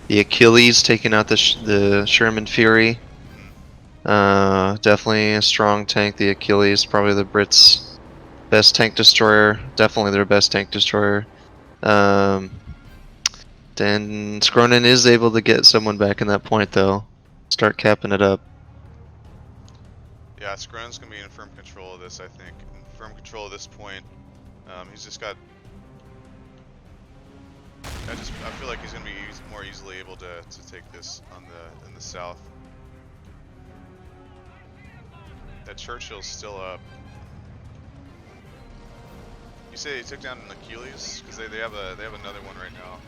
The Achilles taking out the Sherman Fury. Definitely a strong tank. The Achilles, probably the Brits' best tank destroyer. Definitely their best tank destroyer. Then Scronin is able to get someone back in that point though. Start capping it up. Yeah, Scronin's gonna be in firm control of this, I think. In firm control of this point. He's just got. I feel like he's gonna be more easily able to take this in the south. That Churchill's still up. You say he took down an Achilles because they have another one right now.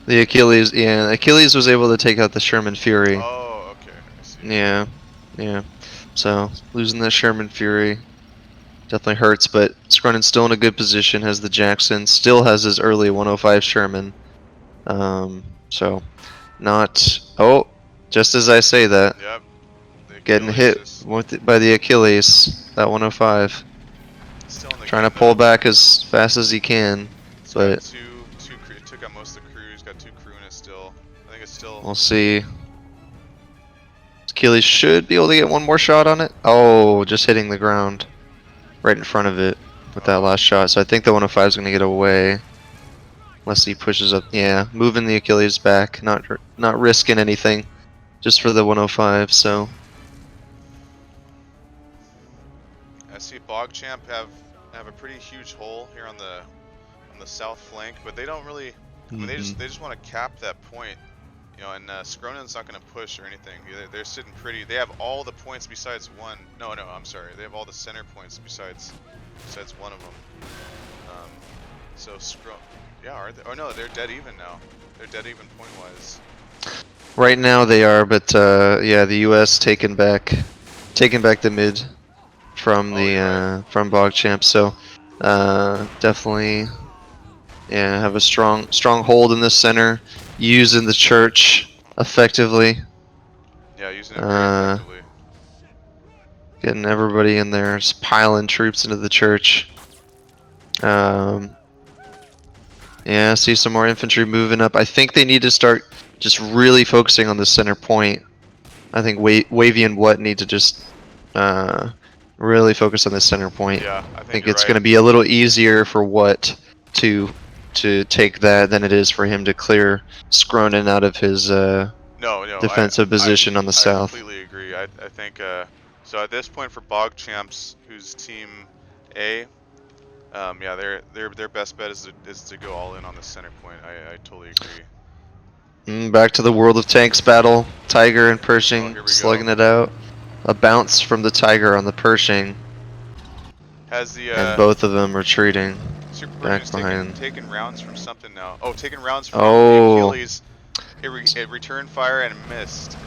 The Achilles, yeah, Achilles was able to take out the Sherman Fury. Oh, okay. I see. Yeah. So losing the Sherman Fury. definitely hurts, but Scronin's still in a good position, has the Jackson, still has his early 105 Sherman. So, not... Oh, just as I say that. Yep. Getting hit by the Achilles, that 105. Still in the Trying game, to pull though. back as fast as he can, but... Took out most of the crew, he's got 2 crew in it still. I think it's still... We'll see. Achilles should be able to get one more shot on it. Oh, just hitting the ground right in front of it with that last shot. So I think the 105 is going to get away. Unless he pushes up. Yeah, moving the Achilles back. Not risking anything. Just for the 105, so... I see Bog Champ have a pretty huge hole here on the south flank, but they don't really... I mean, they just want to cap that point. You know, and Scronin's not going to push or anything. They're sitting pretty. They have all the points besides one. No, I'm sorry. They have all the center points besides one of them. So yeah, are they? Oh no, they're dead even now. They're dead even point wise. Right now they are, but yeah, the U.S. taking back the mid from from Bog Champ. So definitely, yeah, have a strong hold in the center. Using the church effectively. Yeah, using it very effectively. Getting everybody in there, just piling troops into the church. Yeah, see some more infantry moving up. I think they need to start just really focusing on the center point. I think Wavy and Whut need to just really focus on the center point. Yeah, I think it's going to be a little easier for Whut to take that than it is for him to clear Scronin out of his defensive position on the south. I completely agree. I think so. At this point for Bog Champs, who's team A, yeah, their best bet is to go all in on the center point. I totally agree. Back to the World of Tanks battle. Tiger and Pershing slugging it out. A bounce from the Tiger on the Pershing. And both of them retreating. Back behind. Taking rounds from something now. Oh, taking rounds from the Achilles. It returned fire and missed.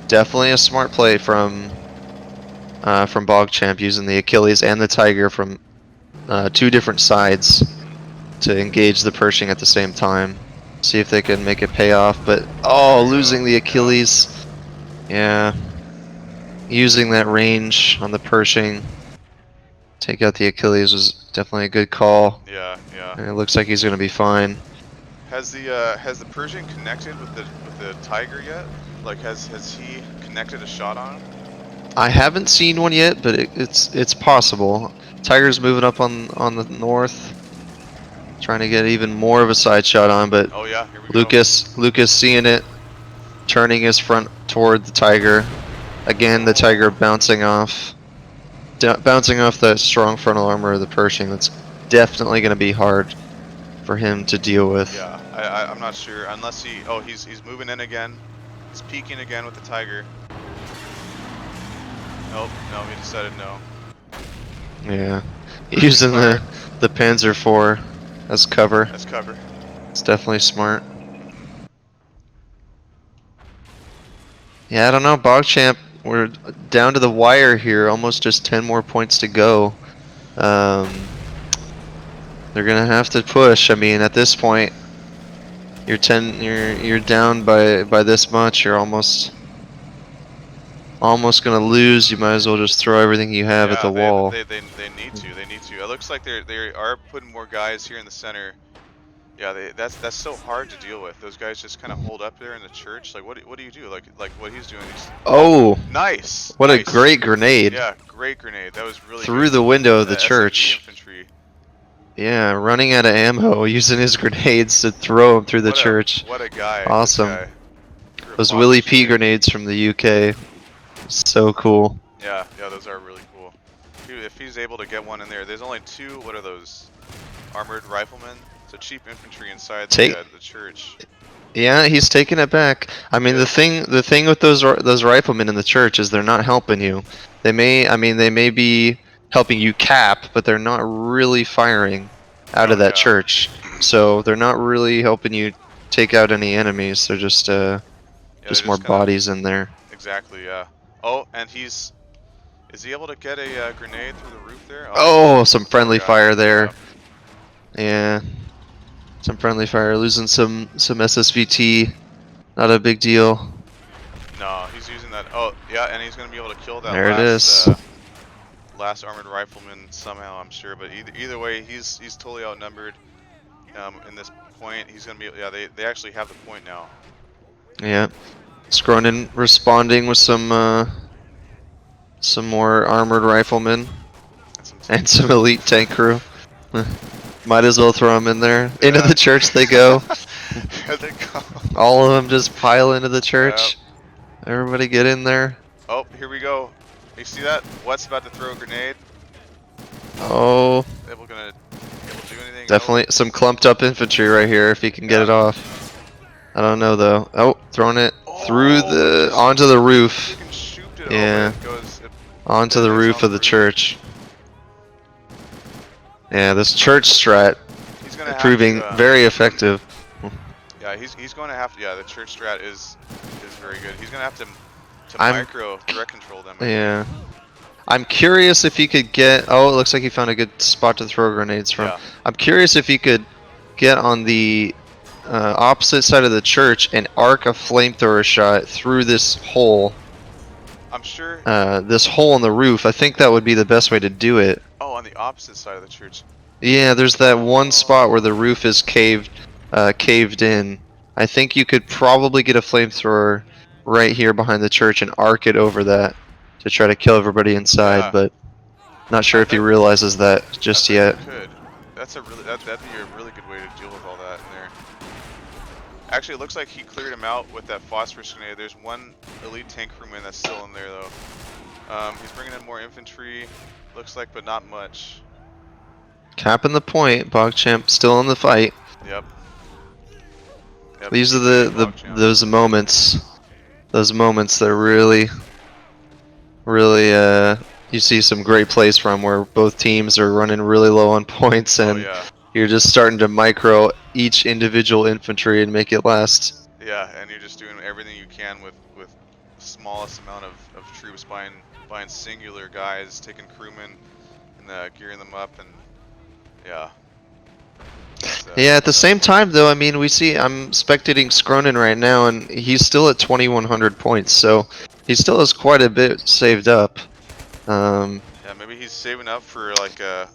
Definitely a smart play from Bog Champ, using the Achilles and the Tiger from 2 different sides to engage the Pershing at the same time. See if they can make it pay off. But losing the Achilles. Yeah, using that range on the Pershing. Take out the Achilles was definitely a good call. Yeah. And it looks like he's going to be fine. Has the Pershing connected with the Tiger yet? Like, has he connected a shot on him? I haven't seen one yet, but it's possible. Tiger's moving up on the north, trying to get even more of a side shot on. But oh yeah, here we Lucas seeing it, turning his front toward the Tiger. Again, the Tiger bouncing off that strong frontal armor of the Pershing. That's definitely going to be hard for him to deal with. Yeah, I'm not sure unless he's moving in again. He's peeking again with the Tiger. Nope, no, he decided no. Yeah, using the Panzer IV as cover. It's definitely smart. Yeah, I don't know, Bog Champ. We're down to the wire here, almost just 10 more points to go. They're gonna have to push. I mean, at this point, you're down by this much. You're almost gonna lose. You might as well just throw everything you have at the wall. They need to. It looks like they are putting more guys here in the center. Yeah, that's so hard to deal with. Those guys just kind of hold up there in the church. Like, what do you do? Like what he's doing. Nice. What a great grenade. Yeah, great grenade. That was really through the window of the church. Infantry. Yeah, running out of ammo, using his grenades to throw him through the church. What a guy. Awesome. Those Willie P grenades from the UK. So cool. Yeah, those are really cool. Dude, if he's able to get one in there, there's only 2. What are those? Armored riflemen. So cheap infantry inside the church. Yeah, he's taking it back. I mean, the thing with those riflemen in the church is they're not helping you. They may be helping you cap, but they're not really firing out of that church. So they're not really helping you take out any enemies. They're just more bodies in there. Exactly. Yeah. Oh, and Is he able to get a grenade through the roof there? Oh, some friendly fire there. Yeah. Yeah. Some friendly fire. Losing some SSVT. Not a big deal. No, he's using that. Oh, yeah, and he's going to be able to kill that There it is. Last armored rifleman somehow, I'm sure. But either way, he's totally outnumbered in this point. He's going to be, yeah, they actually have the point now. Yeah. Scronin responding with some more armored riflemen and some elite tank crew. Might as well throw them in there. Yeah. Into the church they go. There they go. All of them just pile into the church. Yep. Everybody get in there. Oh, here we go. You see that? What's about to throw a grenade? Oh. Able to do anything? Definitely some clumped up infantry right here if he can get it off. I don't know though. Oh, throwing it through the onto the roof. You can shoot it yeah. Over. Onto the roof of the church. Yeah, this church strat proving very effective. Yeah, he's going to have to. Yeah, the church strat is very good. He's going to have to micro direct control them. Yeah. I'm curious if he could get. Oh, it looks like he found a good spot to throw grenades from. Yeah. I'm curious if he could get on the opposite side of the church and arc a flamethrower shot through this hole. I'm sure. This hole in the roof. I think that would be the best way to do it. Oh, on the opposite side of the church. Yeah, there's that one spot where the roof is caved in. I think you could probably get a flamethrower right here behind the church and arc it over that to try to kill everybody inside, but not sure if he realizes that just yet. Could. That'd be a really good way to deal with all that in there. Actually, it looks like he cleared him out with that phosphorus grenade. There's one elite tank crewman that's still in there though. He's bringing in more infantry, looks like, but not much. Capping the point. Bog Champ still in the fight. Yep. These are those moments. Those moments that really you see some great plays from where both teams are running really low on points and you're just starting to micro each individual infantry and make it last. Yeah, and you're just doing everything you can with the smallest amount of troops, buying singular guys, taking crewmen and gearing them up, and yeah. Yeah, at the same time though, I mean, I'm spectating Scronin right now and he's still at 2100 points, so he still has quite a bit saved up. Yeah, maybe he's saving up for like they're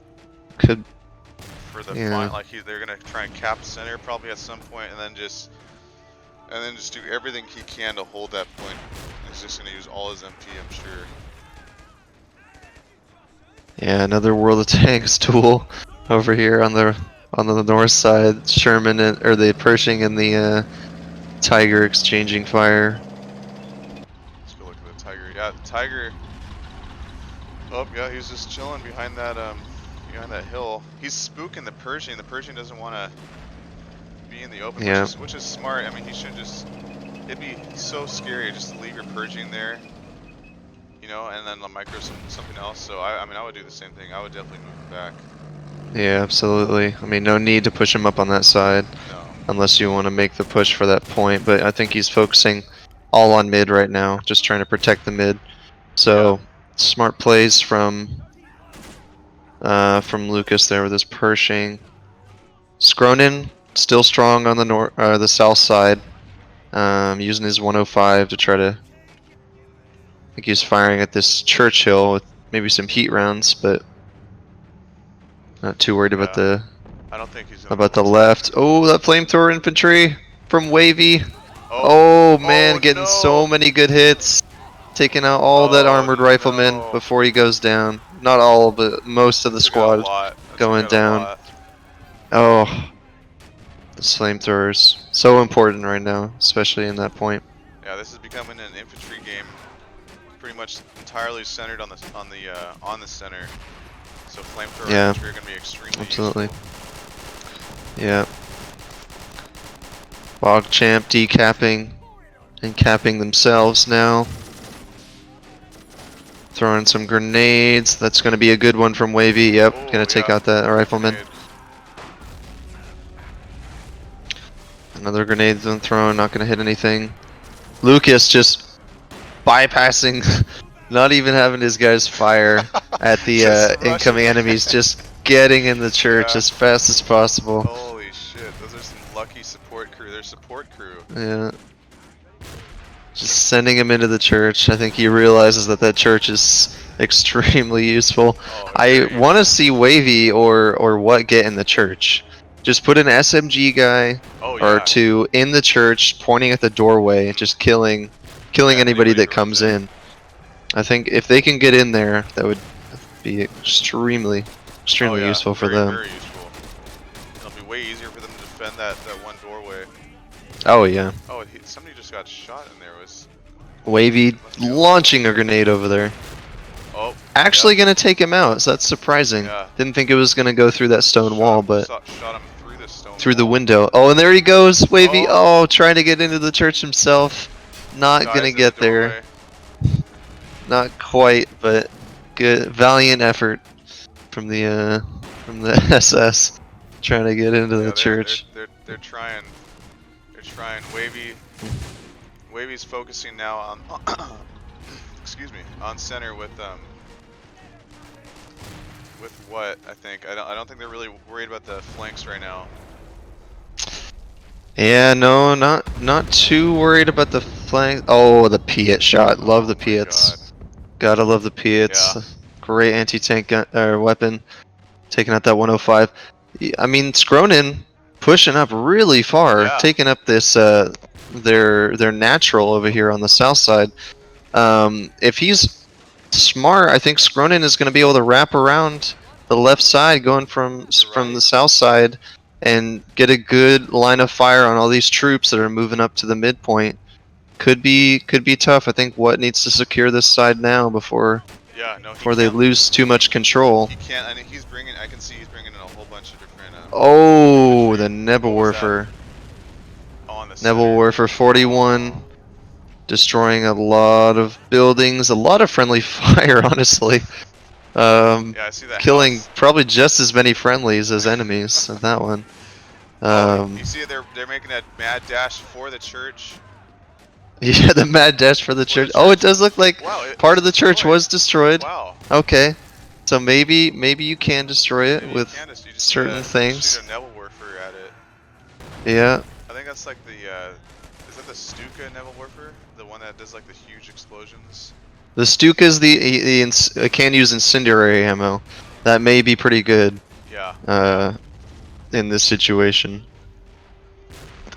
gonna try and cap center probably at some point, and then just do everything he can to hold that point. He's just gonna use all his MP, I'm sure. Yeah, another World of Tanks tool over here on the north side. Sherman or the Pershing and the Tiger exchanging fire. Let's go look at the Tiger. Yeah, the Tiger. Oh yeah, he's just chilling behind that hill. He's spooking the Pershing. The Pershing doesn't want to be in the open, which is smart. I mean, he should just. It'd be so scary just to leave your Pershing there, you know, and then micro something else. So I mean, I would do the same thing. I would definitely move him back. Yeah, absolutely. I mean, no need to push him up on that side, unless you want to make the push for that point. But I think he's focusing all on mid right now, just trying to protect the mid. So smart plays from Lukas there with his Pershing. Scronin still strong on the south side, using his 105 to try to. I think he's firing at this Churchill with maybe some heat rounds, but. Not too worried about the. I don't think he's about the left. Oh, that flamethrower infantry from Wavy. Oh man, getting so many good hits, taking out all that armored riflemen before he goes down. Not all, but most of the squad going down. Oh, the flamethrowers so important right now, especially in that point. Yeah, this is becoming an infantry game, pretty much entirely centered on the center. So flamethrower infantry are going to be extremely useful. Yeah. Bog Champ decapping and capping themselves now. Throwing some grenades. That's going to be a good one from Wavy. Yep, going to take out that rifleman. Another grenade thrown, not going to hit anything. Lukas just bypassing Not even having his guys fire at the incoming enemies, just getting in the church as fast as possible. Holy shit, those are some lucky support crew. They're support crew. Yeah. Just sending him into the church. I think he realizes that that church is extremely useful. I want to see Wavy or Whut get in the church. Just put an SMG guy or two in the church, pointing at the doorway, just killing anybody that comes in. I think if they can get in there, that would be extremely useful for them. Very useful. It'll be way easier for them to defend that one doorway. Oh yeah. Oh, somebody just got shot in there. Was Wavy launching a grenade over there. Oh. Actually gonna take him out, so that's surprising. Didn't think it was gonna go through that stone wall, but shot him through the stone through the window. Oh, and there he goes, Wavy. Oh, trying to get into the church himself. Not gonna get there. Not quite, but good, valiant effort from the SS trying to get into the church. They're trying. They're trying. Wavy's focusing now on excuse me, on center with Whut, I think. I don't think they're really worried about the flanks right now. Yeah, no, not too worried about the flank. Oh, the Piet shot. Love the Piets. Gotta love the Piets. Great anti-tank weapon. Taking out that 105. I mean, Scronin pushing up really far, taking up this their natural over here on the south side. If he's smart, I think Scronin is going to be able to wrap around the left side, going from the south side, and get a good line of fire on all these troops that are moving up to the midpoint. Could be tough. I think Whut needs to secure this side now before they lose too much control. He can't. I mean, I can see he's bringing in a whole bunch of different. Oh, the Nebelwerfer. Nebelwerfer 41. Destroying a lot of buildings, a lot of friendly fire, honestly. I see that. Killing probably just as many friendlies as enemies of that one. You see they're making a mad dash for the church. Yeah, the mad dash for the church. Oh, it does look like part of the church was destroyed. Wow. Okay, so maybe you can destroy it with certain things. Shoot a Nebelwerfer at it. Yeah. I think that's like the. Is that the Stuka Nebelwerfer? The one that does like the huge explosions? The Stuka is the can use incendiary ammo. That may be pretty good. Yeah. In this situation.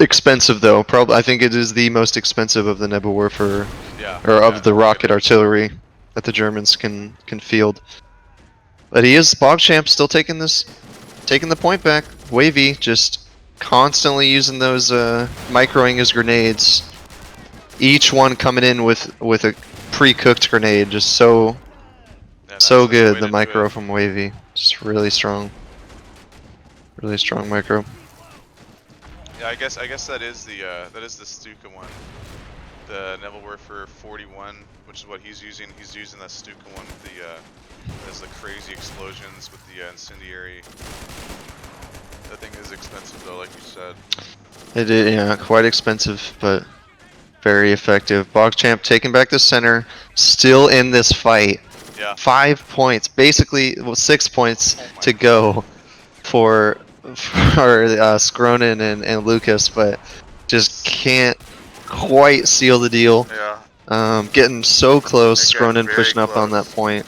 Expensive though. Probably I think it is the most expensive of the Nebelwerfer, or of the rocket artillery that the Germans can field. But he is Bog Champ still taking the point back. Wavy just constantly using those microing his grenades. Each one coming in with a pre-cooked grenade, just so good. The micro from Wavy, just really strong micro. Yeah, I guess that is the Stuka one, the Nebelwerfer 41, which is what he's using. He's using the Stuka one with has the crazy explosions with the incendiary. That thing is expensive though, like you said. It is, yeah, quite expensive, but very effective. Bog Champ taking back the center, still in this fight. Yeah. 5 points, basically 6 points to go for Scronin and Lukas, but just can't quite seal the deal. Yeah. Getting so close. Scronin pushing up on that point.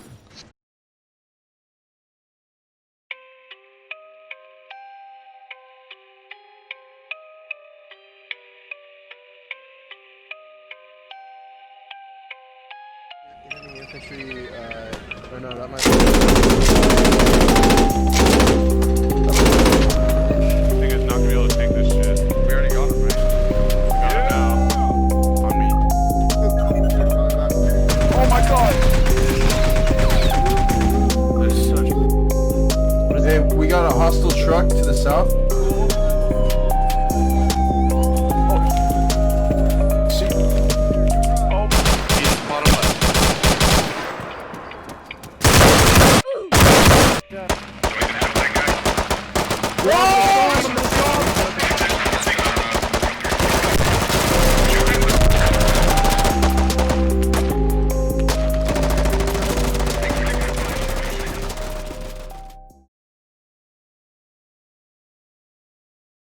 Enemy infantry, or no, that might be...